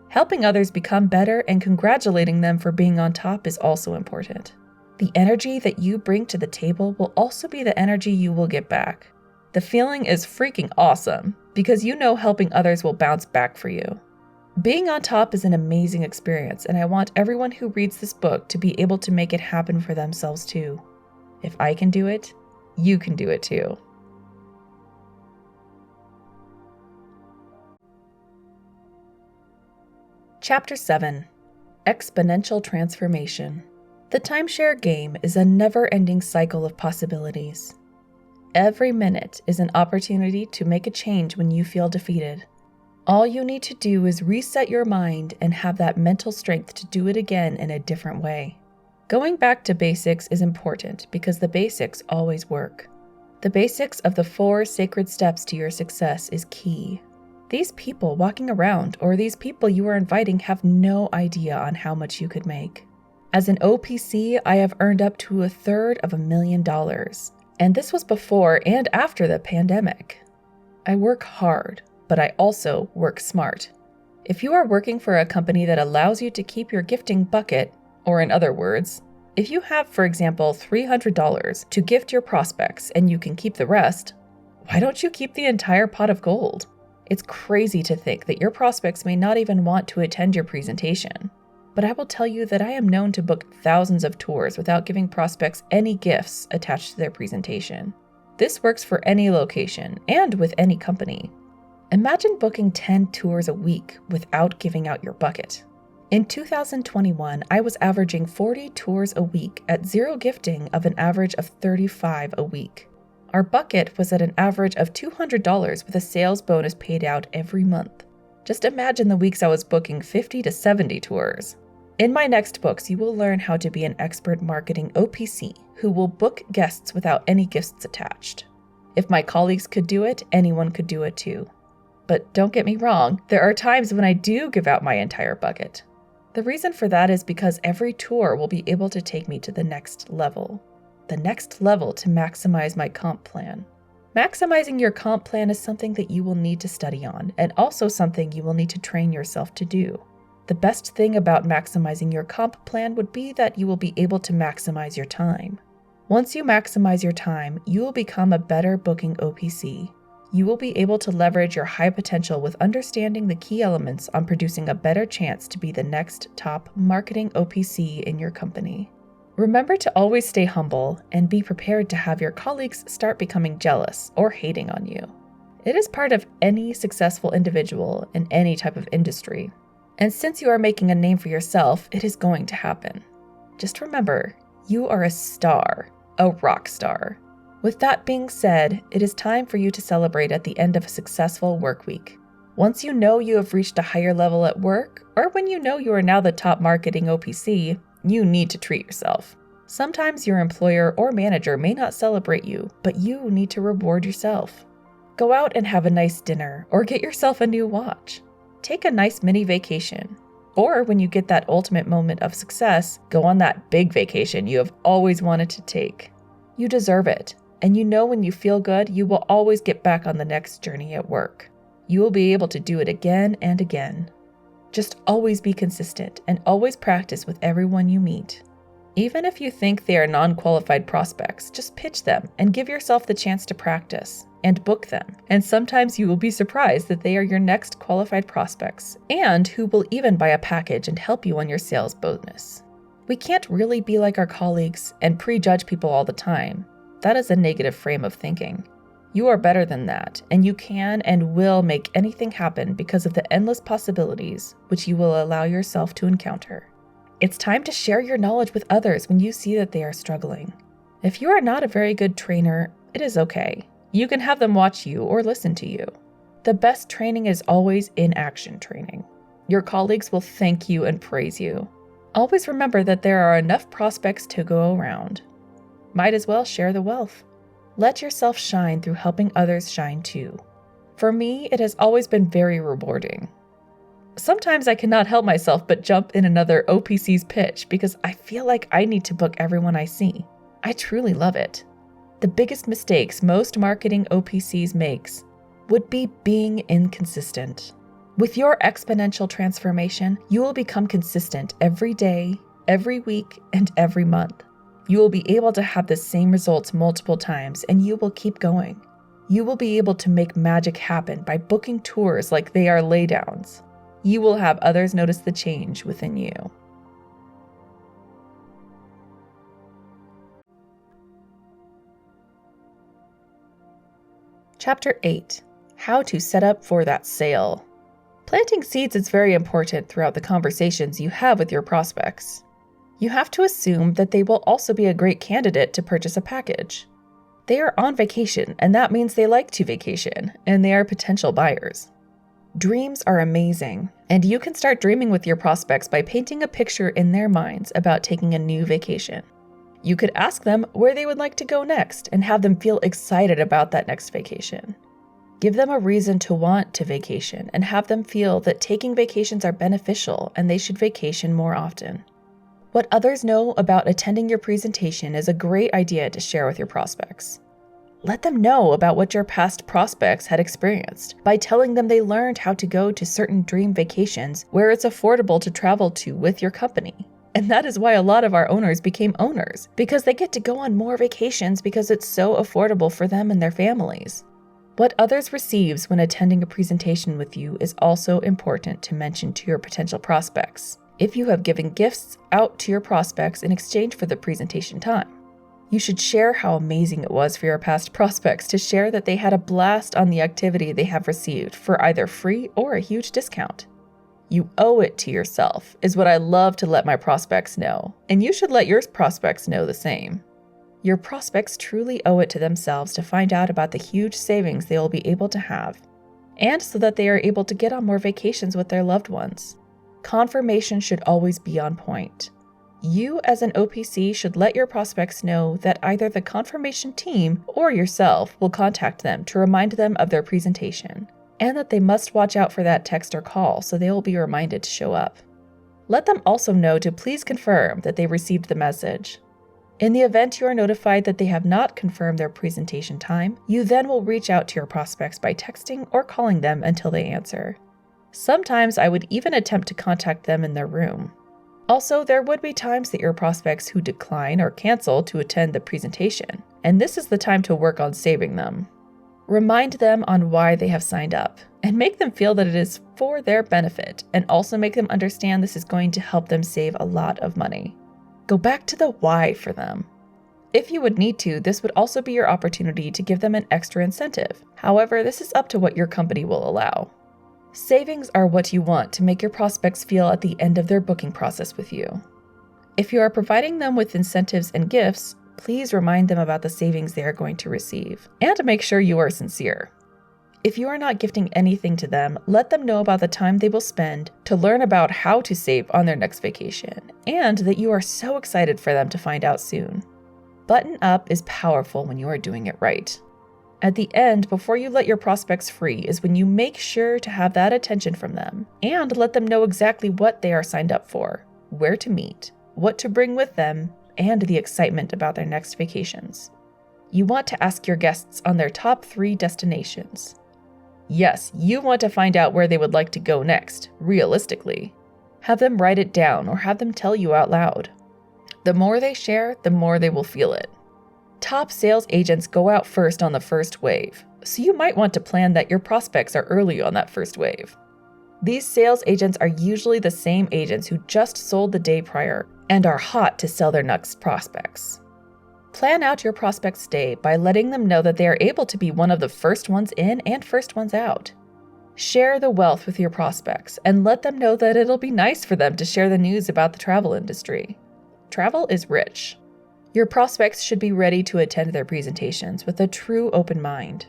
[SPEAKER 1] Helping others become better and congratulating them for being on top is also important. The energy that you bring to the table will also be the energy you will get back. The feeling is freaking awesome because you know helping others will bounce back for you. Being on top is an amazing experience, and I want everyone who reads this book to be able to make it happen for themselves too. If I can do it, you can do it too. Chapter 7: Exponential Transformation. The timeshare game is a never-ending cycle of possibilities. Every minute is an opportunity to make a change when you feel defeated. All you need to do is reset your mind and have that mental strength to do it again in a different way. Going back to basics is important because the basics always work. The basics of the 4 sacred steps to your success is key. These people walking around or these people you are inviting have no idea on how much you could make. As an OPC, I have earned up to $250,000, and this was before and after the pandemic. I work hard, but I also work smart. If you are working for a company that allows you to keep your gifting bucket, or in other words, if you have, for example, $300 to gift your prospects and you can keep the rest, why don't you keep the entire pot of gold? It's crazy to think that your prospects may not even want to attend your presentation. But I will tell you that I am known to book thousands of tours without giving prospects any gifts attached to their presentation. This works for any location and with any company. Imagine booking 10 tours a week without giving out your bucket. In 2021, I was averaging 40 tours a week at zero gifting of an average of 35 a week. Our bucket was at an average of $200 with a sales bonus paid out every month. Just imagine the weeks I was booking 50 to 70 tours. In my next books, you will learn how to be an expert marketing OPC who will book guests without any gifts attached. If my colleagues could do it, anyone could do it too. But don't get me wrong, there are times when I do give out my entire bucket. The reason for that is because every tour will be able to take me to the next level. The next level to maximize my comp plan. Maximizing your comp plan is something that you will need to study on, and also something you will need to train yourself to do. The best thing about maximizing your comp plan would be that you will be able to maximize your time. Once you maximize your time, you will become a better booking OPC. You will be able to leverage your high potential with understanding the key elements on producing a better chance to be the next top marketing OPC in your company. Remember to always stay humble and be prepared to have your colleagues start becoming jealous or hating on you. It is part of any successful individual in any type of industry. And since you are making a name for yourself, it is going to happen. Just remember, you are a star, a rock star. With that being said, it is time for you to celebrate at the end of a successful work week. Once you know you have reached a higher level at work, or when you know you are now the top marketing OPC, you need to treat yourself. Sometimes your employer or manager may not celebrate you, but you need to reward yourself. Go out and have a nice dinner, or get yourself a new watch. Take a nice mini vacation. Or when you get that ultimate moment of success, go on that big vacation you have always wanted to take. You deserve it, and you know when you feel good, you will always get back on the next journey at work. You will be able to do it again and again. Just always be consistent and always practice with everyone you meet. Even if you think they are non-qualified prospects, just pitch them and give yourself the chance to practice and book them. And sometimes you will be surprised that they are your next qualified prospects and who will even buy a package and help you on your sales bonus. We can't really be like our colleagues and prejudge people all the time. That is a negative frame of thinking. You are better than that, and you can and will make anything happen because of the endless possibilities which you will allow yourself to encounter. It's time to share your knowledge with others when you see that they are struggling. If you are not a very good trainer, it is okay. You can have them watch you or listen to you. The best training is always in-action training. Your colleagues will thank you and praise you. Always remember that there are enough prospects to go around. Might as well share the wealth. Let yourself shine through helping others shine too. For me, it has always been very rewarding. Sometimes I cannot help myself but jump in another OPC's pitch because I feel like I need to book everyone I see. I truly love it. The biggest mistakes most marketing OPCs makes would be being inconsistent. With your exponential transformation, you will become consistent every day, every week, and every month. You will be able to have the same results multiple times, and you will keep going. You will be able to make magic happen by booking tours like they are laydowns. You will have others notice the change within you. Chapter 8: How to set up for that sale. Planting seeds is very important throughout the conversations you have with your prospects. You have to assume that they will also be a great candidate to purchase a package. They are on vacation, and that means they like to vacation, and they are potential buyers. Dreams are amazing, and you can start dreaming with your prospects by painting a picture in their minds about taking a new vacation. You could ask them where they would like to go next and have them feel excited about that next vacation. Give them a reason to want to vacation and have them feel that taking vacations are beneficial and they should vacation more often. What others know about attending your presentation is a great idea to share with your prospects. Let them know about what your past prospects had experienced by telling them they learned how to go to certain dream vacations where it's affordable to travel to with your company. And that is why a lot of our owners became owners, because they get to go on more vacations because it's so affordable for them and their families. What others receives when attending a presentation with you is also important to mention to your potential prospects. If you have given gifts out to your prospects in exchange for the presentation time, you should share how amazing it was for your past prospects to share that they had a blast on the activity they have received for either free or a huge discount. You owe it to yourself, is what I love to let my prospects know, and you should let your prospects know the same. Your prospects truly owe it to themselves to find out about the huge savings they will be able to have, and so that they are able to get on more vacations with their loved ones. Confirmation should always be on point. You, as an OPC, should let your prospects know that either the confirmation team or yourself will contact them to remind them of their presentation, and that they must watch out for that text or call so they will be reminded to show up. Let them also know to please confirm that they received the message. In the event you are notified that they have not confirmed their presentation time, you then will reach out to your prospects by texting or calling them until they answer. Sometimes I would even attempt to contact them in their room. Also, there would be times that your prospects who decline or cancel to attend the presentation, and this is the time to work on saving them. Remind them on why they have signed up, and make them feel that it is for their benefit, and also make them understand this is going to help them save a lot of money. Go back to the why for them. If you would need to, this would also be your opportunity to give them an extra incentive. However, this is up to what your company will allow. Savings are what you want to make your prospects feel at the end of their booking process with you. If you are providing them with incentives and gifts, please remind them about the savings they are going to receive, and make sure you are sincere. If you are not gifting anything to them, let them know about the time they will spend to learn about how to save on their next vacation, and that you are so excited for them to find out soon. Button up is powerful when you are doing it right. At the end, before you let your prospects free, is when you make sure to have that attention from them and let them know exactly what they are signed up for, where to meet, what to bring with them, and the excitement about their next vacations. You want to ask your guests on their top 3 destinations. Yes, you want to find out where they would like to go next, realistically. Have them write it down or have them tell you out loud. The more they share, the more they will feel it. Top sales agents go out first on the first wave, so you might want to plan that your prospects are early on that first wave. These sales agents are usually the same agents who just sold the day prior and are hot to sell their next prospects. Plan out your prospect's day by letting them know that they are able to be one of the first ones in and first ones out. Share the wealth with your prospects and let them know that it'll be nice for them to share the news about the travel industry. Travel is rich. Your prospects should be ready to attend their presentations with a true open mind,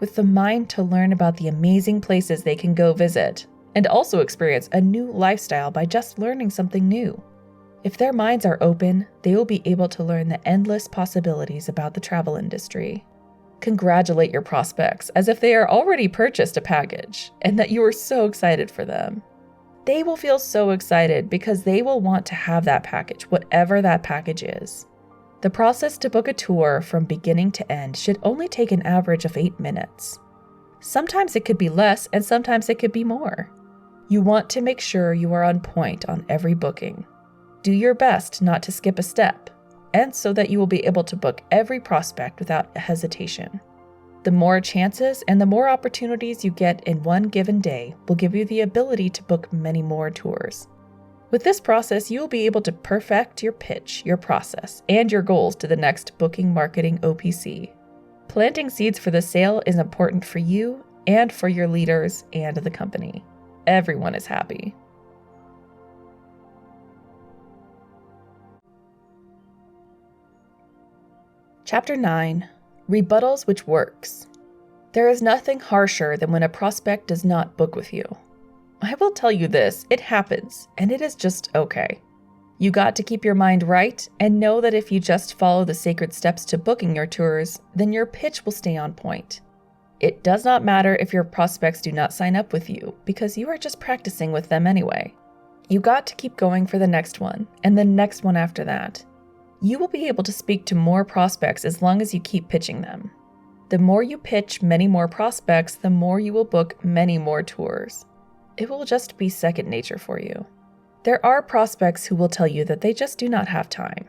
[SPEAKER 1] with the mind to learn about the amazing places they can go visit, and also experience a new lifestyle by just learning something new. If their minds are open, they will be able to learn the endless possibilities about the travel industry. Congratulate your prospects as if they are already purchased a package, and that you are so excited for them. They will feel so excited because they will want to have that package, whatever that package is. The process to book a tour from beginning to end should only take an average of 8 minutes. Sometimes it could be less and sometimes it could be more. You want to make sure you are on point on every booking. Do your best not to skip a step, and so that you will be able to book every prospect without hesitation. The more chances and the more opportunities you get in one given day will give you the ability to book many more tours. With this process, you will be able to perfect your pitch, your process, and your goals to the next booking marketing OPC. Planting seeds for the sale is important for you and for your leaders and the company. Everyone is happy. Chapter 9. Rebuttals which works. There is nothing harsher than when a prospect does not book with you. I will tell you this, it happens, and it is just okay. You got to keep your mind right and know that if you just follow the sacred steps to booking your tours, then your pitch will stay on point. It does not matter if your prospects do not sign up with you, because you are just practicing with them anyway. You got to keep going for the next one, and the next one after that. You will be able to speak to more prospects as long as you keep pitching them. The more you pitch many more prospects, the more you will book many more tours. It will just be second nature for you. There are prospects who will tell you that they just do not have time.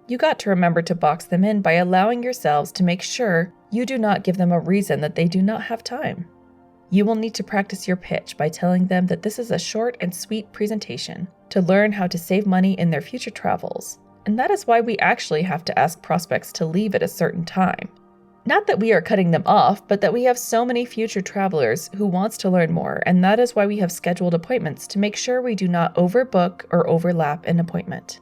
[SPEAKER 1] You got to remember to box them in by allowing yourselves to make sure you do not give them a reason that they do not have time. You will need to practice your pitch by telling them that this is a short and sweet presentation to learn how to save money in their future travels. And that is why we actually have to ask prospects to leave at a certain time. Not that we are cutting them off, but that we have so many future travelers who wants to learn more, and that is why we have scheduled appointments to make sure we do not overbook or overlap an appointment.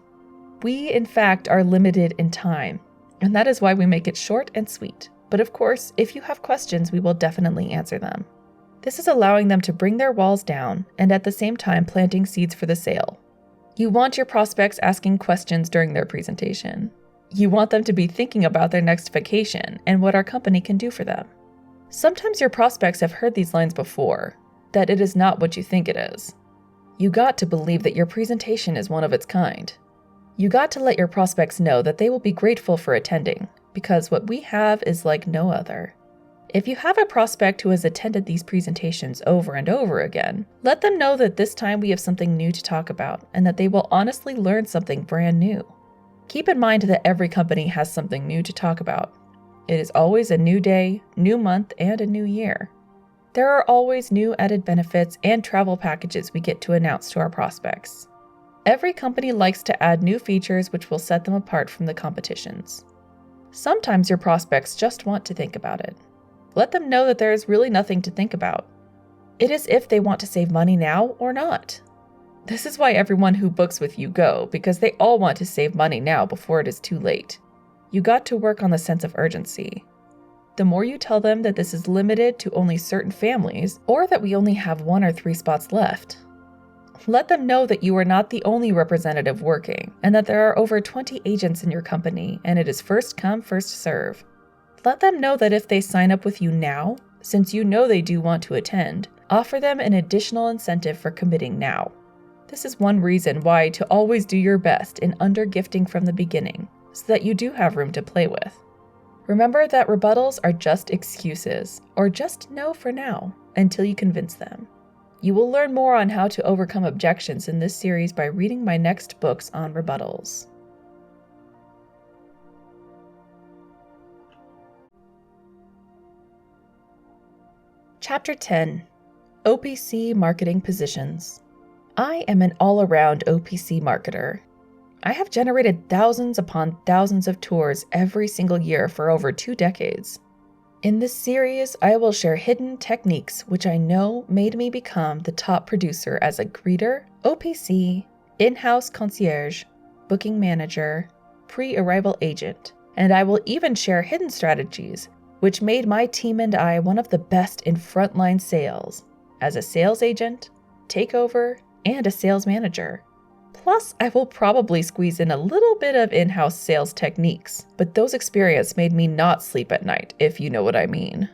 [SPEAKER 1] We, in fact, are limited in time, and that is why we make it short and sweet. But of course, if you have questions, we will definitely answer them. This is allowing them to bring their walls down and at the same time planting seeds for the sale. You want your prospects asking questions during their presentation. You want them to be thinking about their next vacation and what our company can do for them. Sometimes your prospects have heard these lines before, that it is not what you think it is. You got to believe that your presentation is one of its kind. You got to let your prospects know that they will be grateful for attending, because what we have is like no other. If you have a prospect who has attended these presentations over and over again, let them know that this time we have something new to talk about and that they will honestly learn something brand new. Keep in mind that every company has something new to talk about. It is always a new day, new month, and a new year. There are always new added benefits and travel packages we get to announce to our prospects. Every company likes to add new features which will set them apart from the competitions. Sometimes your prospects just want to think about it. Let them know that there is really nothing to think about. It is if they want to save money now or not. This is why everyone who books with you go, because they all want to save money now before it is too late. You got to work on the sense of urgency. The more you tell them that this is limited to only certain families, or that we only have 1 or 3 spots left. Let them know that you are not the only representative working, and that there are over 20 agents in your company, and it is first come, first serve. Let them know that if they sign up with you now, since you know they do want to attend, offer them an additional incentive for committing now. This is one reason why to always do your best in under-gifting from the beginning, so that you do have room to play with. Remember that rebuttals are just excuses, or just no for now, until you convince them. You will learn more on how to overcome objections in this series by reading my next books on rebuttals. Chapter 10. OPC Marketing Positions. I am an all-around OPC marketer. I have generated thousands upon thousands of tours every single year for over 2 decades. In this series, I will share hidden techniques which I know made me become the top producer as a greeter, OPC, in-house concierge, booking manager, pre-arrival agent, and I will even share hidden strategies which made my team and I one of the best in frontline sales, as a sales agent, takeover, and a sales manager. Plus, I will probably squeeze in a little bit of in-house sales techniques, but those experiences made me not sleep at night, if you know what I mean.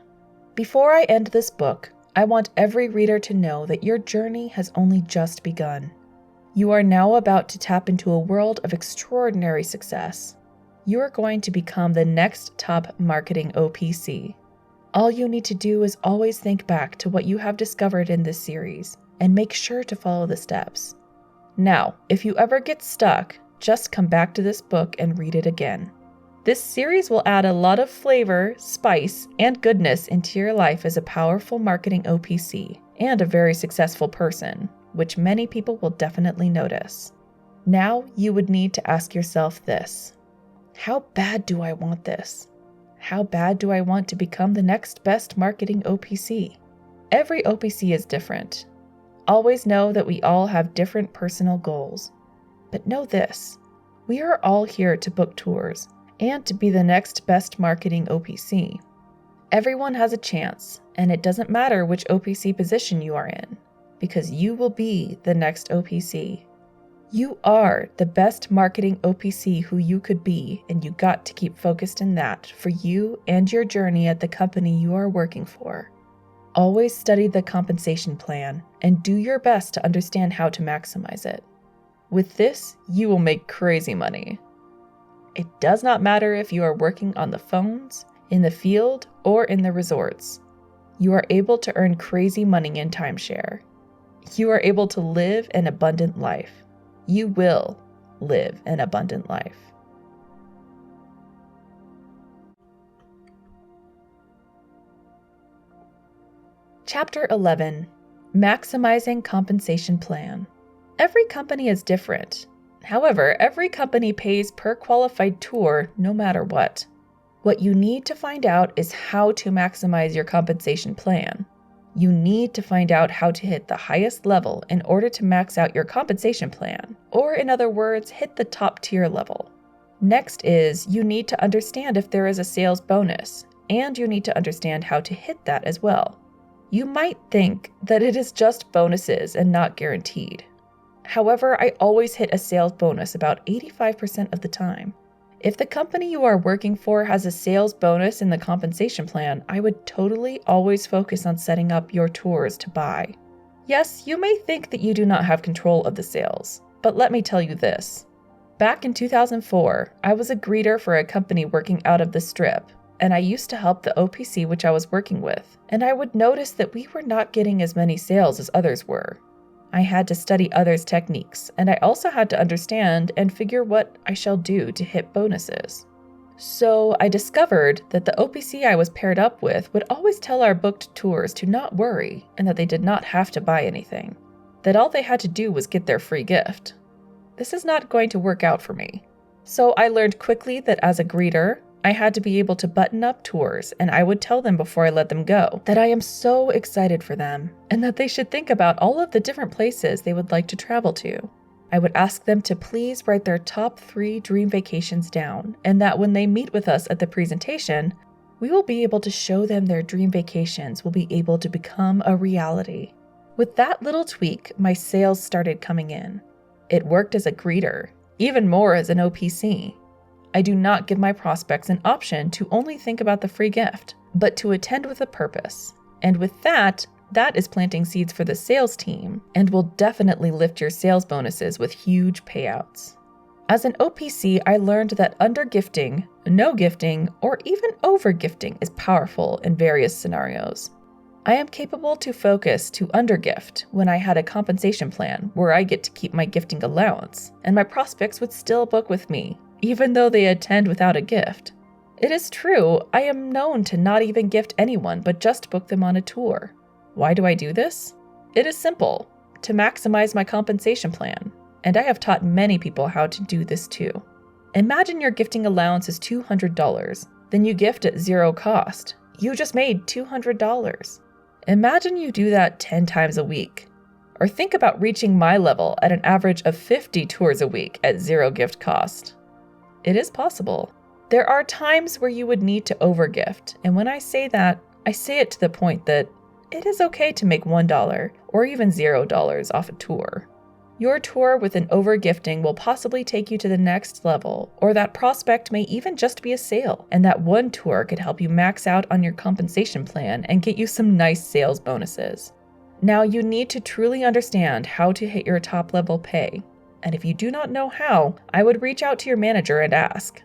[SPEAKER 1] Before I end this book, I want every reader to know that your journey has only just begun. You are now about to tap into a world of extraordinary success. You are going to become the next top marketing OPC. All you need to do is always think back to what you have discovered in this series and make sure to follow the steps. Now, if you ever get stuck, just come back to this book and read it again. This series will add a lot of flavor, spice, and goodness into your life as a powerful marketing OPC and a very successful person, which many people will definitely notice. Now you would need to ask yourself this: how bad do I want this? How bad do I want to become the next best marketing OPC? Every OPC is different. Always know that we all have different personal goals. But know this: we are all here to book tours and to be the next best marketing OPC. Everyone has a chance, and it doesn't matter which OPC position you are in, because you will be the next OPC. You are the best marketing OPC who you could be, and you got to keep focused in that for you and your journey at the company you are working for. Always study the compensation plan and do your best to understand how to maximize it. With this, you will make crazy money. It does not matter if you are working on the phones, in the field, or in the resorts. You are able to earn crazy money in timeshare. You are able to live an abundant life. You will live an abundant life. Chapter 11: Maximizing Compensation Plan. Every company is different. However, every company pays per qualified tour no matter what. What you need to find out is how to maximize your compensation plan. You need to find out how to hit the highest level in order to max out your compensation plan, or in other words, hit the top tier level. Next is you need to understand if there is a sales bonus, and you need to understand how to hit that as well. You might think that it is just bonuses and not guaranteed. However, I always hit a sales bonus about 85% of the time. If the company you are working for has a sales bonus in the compensation plan, I would totally always focus on setting up your tours to buy. Yes, you may think that you do not have control of the sales, but let me tell you this. Back in 2004, I was a greeter for a company working out of the Strip, and I used to help the OPC which I was working with, and I would notice that we were not getting as many sales as others were. I had to study others' techniques, and I also had to understand and figure what I shall do to hit bonuses. So I discovered that the OPC I was paired up with would always tell our booked tours to not worry and that they did not have to buy anything, that all they had to do was get their free gift. This is not going to work out for me. So I learned quickly that as a greeter, I had to be able to button up tours, and I would tell them before I let them go that I am so excited for them and that they should think about all of the different places they would like to travel to. I would ask them to please write their top 3 dream vacations down, and that when they meet with us at the presentation, we will be able to show them their dream vacations will be able to become a reality. With that little tweak, my sales started coming in. It worked as a greeter, even more as an OPC. I do not give my prospects an option to only think about the free gift, but to attend with a purpose. And with that is planting seeds for the sales team and will definitely lift your sales bonuses with huge payouts. As an OPC, I learned that under-gifting, no-gifting, or even over-gifting is powerful in various scenarios. I am capable to focus to under-gift when I had a compensation plan where I get to keep my gifting allowance, and my prospects would still book with me, even though they attend without a gift. It is true, I am known to not even gift anyone but just book them on a tour. Why do I do this? It is simple, to maximize my compensation plan, and I have taught many people how to do this too. Imagine your gifting allowance is $200, then you gift at zero cost. You just made $200. Imagine you do that 10 times a week. Or think about reaching my level at an average of 50 tours a week at zero gift cost. It is possible. There are times where you would need to overgift, and when I say that, I say it to the point that it is okay to make $1 or even $0 off a tour. Your tour with an overgifting will possibly take you to the next level, or that prospect may even just be a sale, and that one tour could help you max out on your compensation plan and get you some nice sales bonuses. Now you need to truly understand how to hit your top level pay. And if you do not know how, I would reach out to your manager and ask.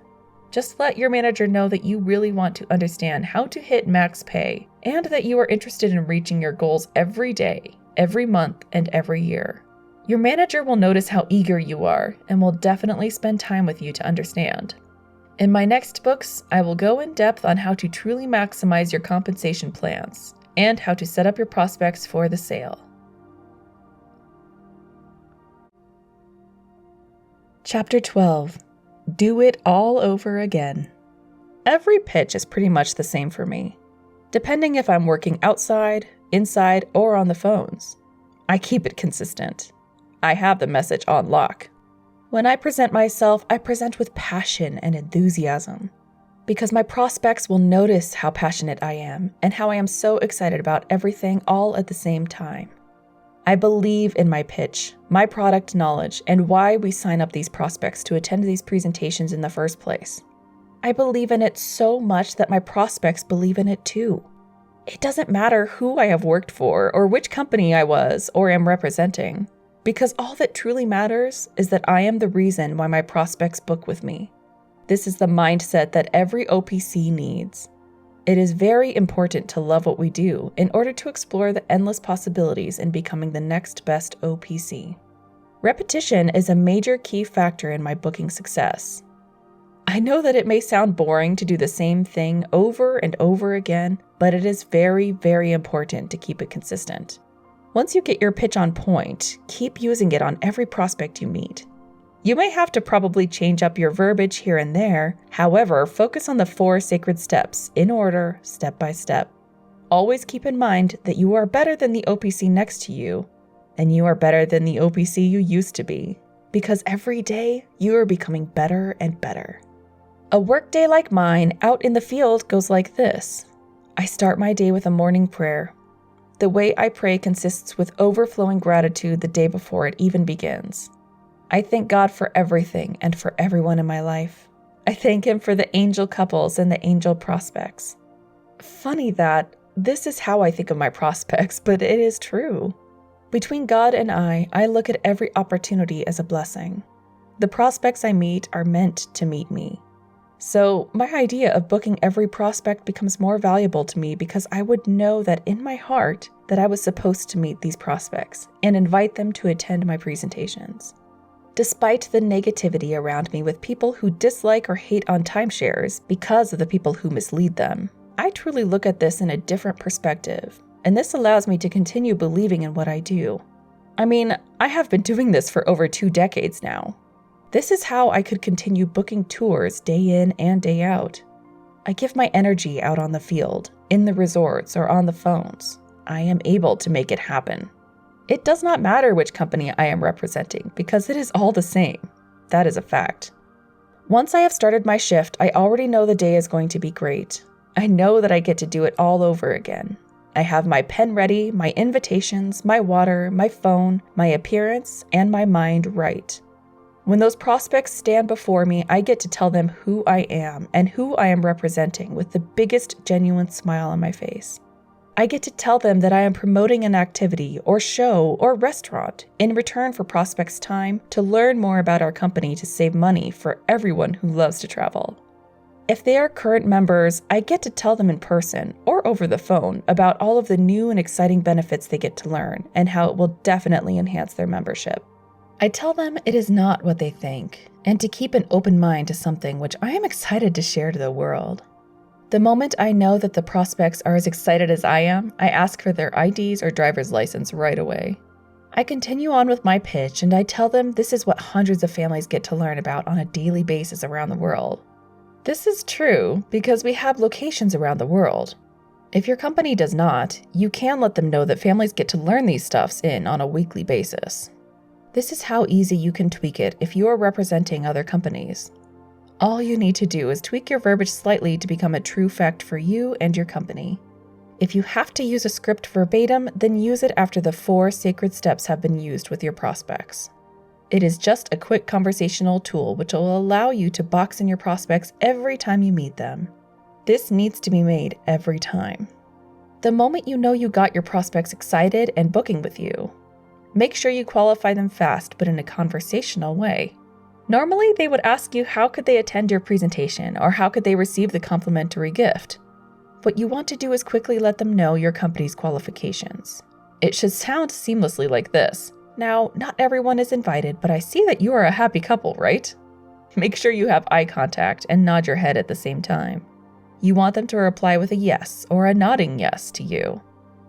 [SPEAKER 1] Just let your manager know that you really want to understand how to hit max pay and that you are interested in reaching your goals every day, every month, and every year. Your manager will notice how eager you are and will definitely spend time with you to understand. In my next books, I will go in depth on how to truly maximize your compensation plans and how to set up your prospects for the sale. Chapter 12. Do it all over again. Every pitch is pretty much the same for me, depending if I'm working outside, inside, or on the phones. I keep it consistent. I have the message on lock. When I present myself, I present with passion and enthusiasm, because my prospects will notice how passionate I am and how I am so excited about everything all at the same time. I believe in my pitch, my product knowledge, and why we sign up these prospects to attend these presentations in the first place. I believe in it so much that my prospects believe in it too. It doesn't matter who I have worked for or which company I was or am representing, because all that truly matters is that I am the reason why my prospects book with me. This is the mindset that every OPC needs. It is very important to love what we do in order to explore the endless possibilities in becoming the next best OPC. Repetition is a major key factor in my booking success. I know that it may sound boring to do the same thing over and over again, but it is very, very important to keep it consistent. Once you get your pitch on point, keep using it on every prospect you meet. You may have to probably change up your verbiage here and there. However, focus on the 4 sacred steps in order, step by step. Always keep in mind that you are better than the OPC next to you, and you are better than the OPC you used to be, because every day you are becoming better and better. A workday like mine out in the field goes like this. I start my day with a morning prayer. The way I pray consists with overflowing gratitude the day before it even begins. I thank God for everything and for everyone in my life. I thank Him for the angel couples and the angel prospects. Funny that this is how I think of my prospects, but it is true. Between God and I look at every opportunity as a blessing. The prospects I meet are meant to meet me. So my idea of booking every prospect becomes more valuable to me because I would know that in my heart that I was supposed to meet these prospects and invite them to attend my presentations. Despite the negativity around me with people who dislike or hate on timeshares because of the people who mislead them, I truly look at this in a different perspective, and this allows me to continue believing in what I do. I mean, I have been doing this for over 2 decades now. This is how I could continue booking tours day in and day out. I give my energy out on the field, in the resorts, or on the phones. I am able to make it happen. It does not matter which company I am representing because it is all the same. That is a fact. Once I have started my shift, I already know the day is going to be great. I know that I get to do it all over again. I have my pen ready, my invitations, my water, my phone, my appearance, and my mind right. When those prospects stand before me, I get to tell them who I am and who I am representing with the biggest genuine smile on my face. I get to tell them that I am promoting an activity or show or restaurant in return for prospects' time to learn more about our company to save money for everyone who loves to travel. If they are current members, I get to tell them in person or over the phone about all of the new and exciting benefits they get to learn and how it will definitely enhance their membership. I tell them it is not what they think, and to keep an open mind to something which I am excited to share to the world. The moment I know that the prospects are as excited as I am, I ask for their IDs or driver's license right away. I continue on with my pitch, and I tell them this is what hundreds of families get to learn about on a daily basis around the world. This is true because we have locations around the world. If your company does not, you can let them know that families get to learn these stuffs on a weekly basis. This is how easy you can tweak it if you are representing other companies. All you need to do is tweak your verbiage slightly to become a true fact for you and your company. If you have to use a script verbatim, then use it after the 4 sacred steps have been used with your prospects. It is just a quick conversational tool which will allow you to box in your prospects every time you meet them. This needs to be made every time. The moment you know you got your prospects excited and booking with you, make sure you qualify them fast, but in a conversational way. Normally, they would ask you how could they attend your presentation or how could they receive the complimentary gift. What you want to do is quickly let them know your company's qualifications. It should sound seamlessly like this. Now, not everyone is invited, but I see that you are a happy couple, right? Make sure you have eye contact and nod your head at the same time. You want them to reply with a yes or a nodding yes to you.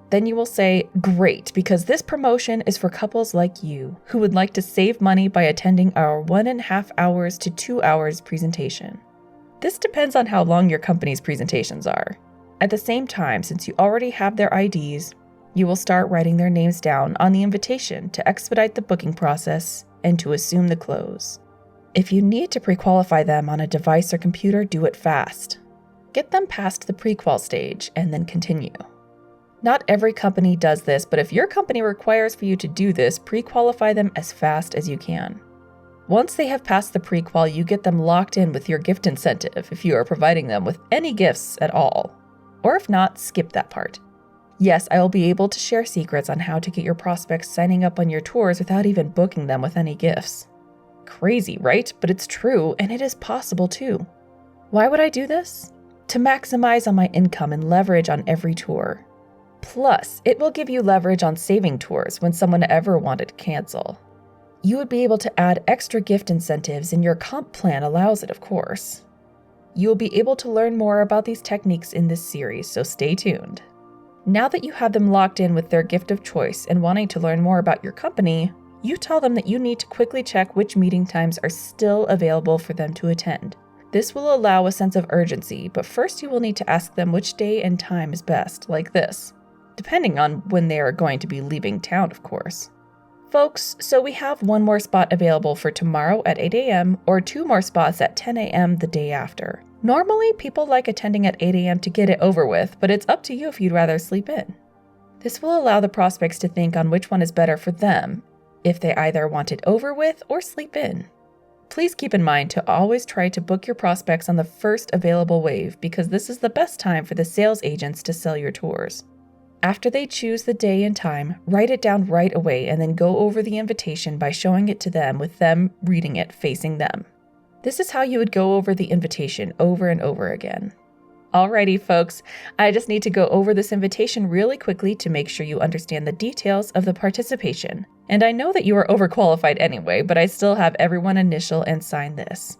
[SPEAKER 1] Then you will say, "Great, because this promotion is for couples like you who would like to save money by attending our 1.5 hours to 2 hours presentation." This depends on how long your company's presentations are. At the same time, since you already have their IDs, you will start writing their names down on the invitation to expedite the booking process and to assume the close. If you need to pre-qualify them on a device or computer, do it fast. Get them past the pre-qual stage and then continue. Not every company does this, but if your company requires for you to do this, pre-qualify them as fast as you can. Once they have passed the pre-qual, you get them locked in with your gift incentive if you are providing them with any gifts at all. Or if not, skip that part. Yes, I will be able to share secrets on how to get your prospects signing up on your tours without even booking them with any gifts. Crazy, right? But it's true, and it is possible too. Why would I do this? To maximize on my income and leverage on every tour. Plus, it will give you leverage on saving tours when someone ever wanted to cancel. You would be able to add extra gift incentives, and your comp plan allows it, of course. You will be able to learn more about these techniques in this series, so stay tuned. Now that you have them locked in with their gift of choice and wanting to learn more about your company, you tell them that you need to quickly check which meeting times are still available for them to attend. This will allow a sense of urgency, but first you will need to ask them which day and time is best, like this. Depending on when they are going to be leaving town, of course. Folks, so we have one more spot available for tomorrow at 8 a.m. or 2 more spots at 10 a.m. the day after. Normally, people like attending at 8 a.m. to get it over with, but it's up to you if you'd rather sleep in. This will allow the prospects to think on which one is better for them, if they either want it over with or sleep in. Please keep in mind to always try to book your prospects on the first available wave because this is the best time for the sales agents to sell your tours. After they choose the day and time, write it down right away and then go over the invitation by showing it to them with them reading it facing them. This is how you would go over the invitation over and over again. Alrighty, folks, I just need to go over this invitation really quickly to make sure you understand the details of the participation. And I know that you are overqualified anyway, but I still have everyone initial and sign this.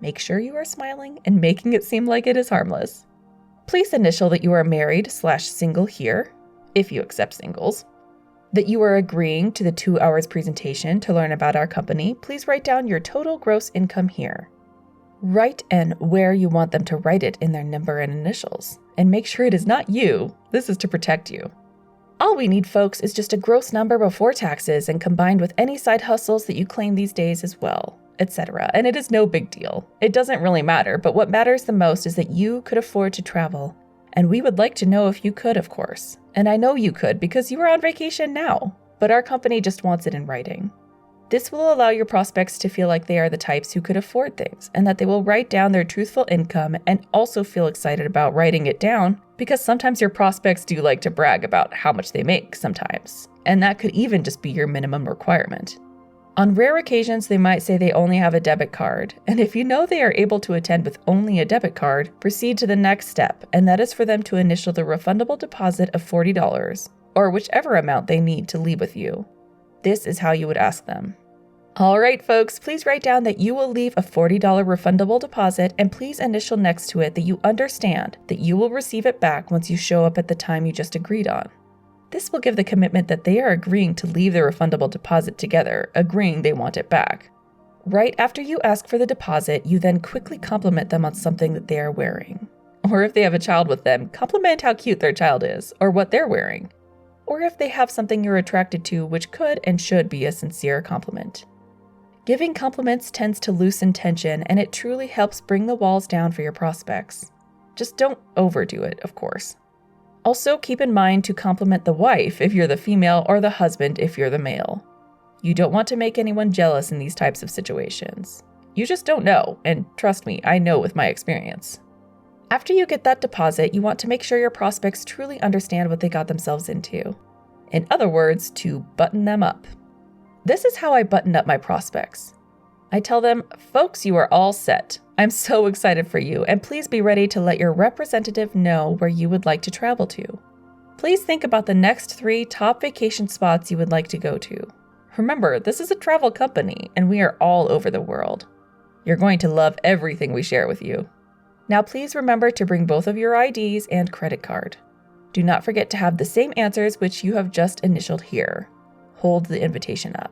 [SPEAKER 1] Make sure you are smiling and making it seem like it is harmless. Please initial that you are married/single here, if you accept singles. That you are agreeing to the 2 hours presentation to learn about our company. Please write down your total gross income here. Write and where you want them to write it in their number and initials. And make sure it is not you. This is to protect you. All we need, folks, is just a gross number before taxes and combined with any side hustles that you claim these days as well, etc. And it is no big deal. It doesn't really matter, but what matters the most is that you could afford to travel. And we would like to know if you could, of course. And I know you could because you are on vacation now, but our company just wants it in writing. This will allow your prospects to feel like they are the types who could afford things and that they will write down their truthful income and also feel excited about writing it down because sometimes your prospects do like to brag about how much they make sometimes, and that could even just be your minimum requirement. On rare occasions, they might say they only have a debit card, and if you know they are able to attend with only a debit card, proceed to the next step, and that is for them to initial the refundable deposit of $40, or whichever amount they need to leave with you. This is how you would ask them. All right, folks, please write down that you will leave a $40 refundable deposit, and please initial next to it that you understand that you will receive it back once you show up at the time you just agreed on. This will give the commitment that they are agreeing to leave the refundable deposit together, agreeing they want it back. Right after you ask for the deposit, you then quickly compliment them on something that they are wearing. Or if they have a child with them, compliment how cute their child is, or what they're wearing. Or if they have something you're attracted to, which could and should be a sincere compliment. Giving compliments tends to loosen tension, and it truly helps bring the walls down for your prospects. Just don't overdo it, of course. Also, keep in mind to compliment the wife if you're the female or the husband if you're the male. You don't want to make anyone jealous in these types of situations. You just don't know, and trust me, I know with my experience. After you get that deposit, you want to make sure your prospects truly understand what they got themselves into. In other words, to button them up. This is how I button up my prospects. I tell them, folks, you are all set. I'm so excited for you, and please be ready to let your representative know where you would like to travel to. Please think about the next 3 top vacation spots you would like to go to. Remember, this is a travel company, and we are all over the world. You're going to love everything we share with you. Now please remember to bring both of your IDs and credit card. Do not forget to have the same answers which you have just initialed here. Hold the invitation up,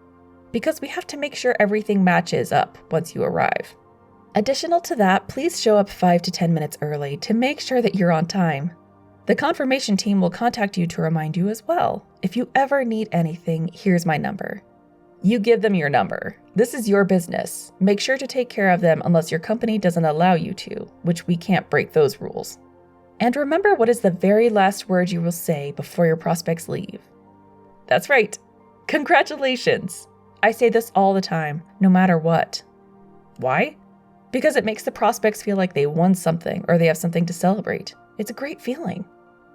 [SPEAKER 1] because we have to make sure everything matches up once you arrive. Additional to that, please show up 5 to 10 minutes early to make sure that you're on time. The confirmation team will contact you to remind you as well. If you ever need anything, here's my number. You give them your number. This is your business. Make sure to take care of them unless your company doesn't allow you to, which we can't break those rules. And remember what is the very last word you will say before your prospects leave. That's right. Congratulations! I say this all the time, no matter what. Why? Because it makes the prospects feel like they won something or they have something to celebrate. It's a great feeling.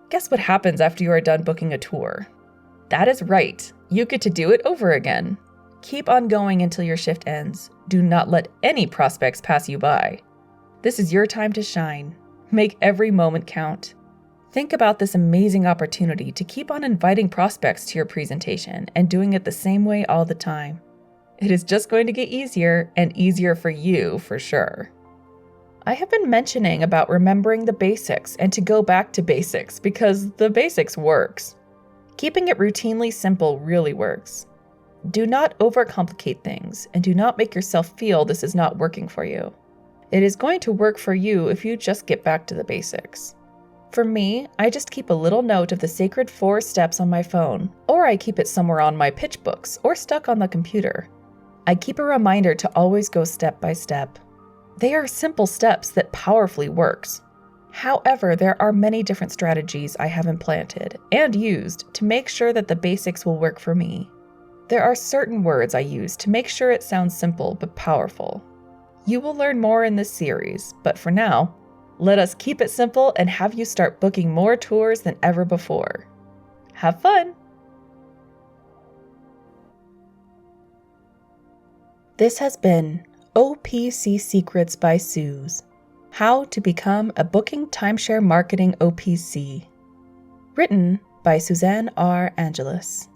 [SPEAKER 1] Guess what happens after you are done booking a tour? That is right. You get to do it over again. Keep on going until your shift ends. Do not let any prospects pass you by. This is your time to shine. Make every moment count. Think about this amazing opportunity to keep on inviting prospects to your presentation and doing it the same way all the time. It is just going to get easier and easier for you for sure. I have been mentioning about remembering the basics and to go back to basics because the basics works. Keeping it routinely simple really works. Do not overcomplicate things and do not make yourself feel this is not working for you. It is going to work for you if you just get back to the basics. For me, I just keep a little note of the sacred 4 steps on my phone, or I keep it somewhere on my pitch books or stuck on the computer. I keep a reminder to always go step by step. They are simple steps that powerfully works. However, there are many different strategies I have implanted and used to make sure that the basics will work for me. There are certain words I use to make sure it sounds simple but powerful. You will learn more in this series, but for now, let us keep it simple and have you start booking more tours than ever before. Have fun! This has been OPC Secrets by Suz. How to Become a Booking Timeshare Marketing OPC. Written by Suz Angeles.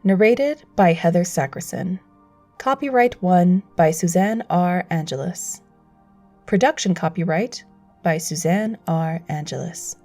[SPEAKER 1] Narrated by Heather Sackerson. Copyright 1 by Suz Angeles. Production copyright by Suz Angeles.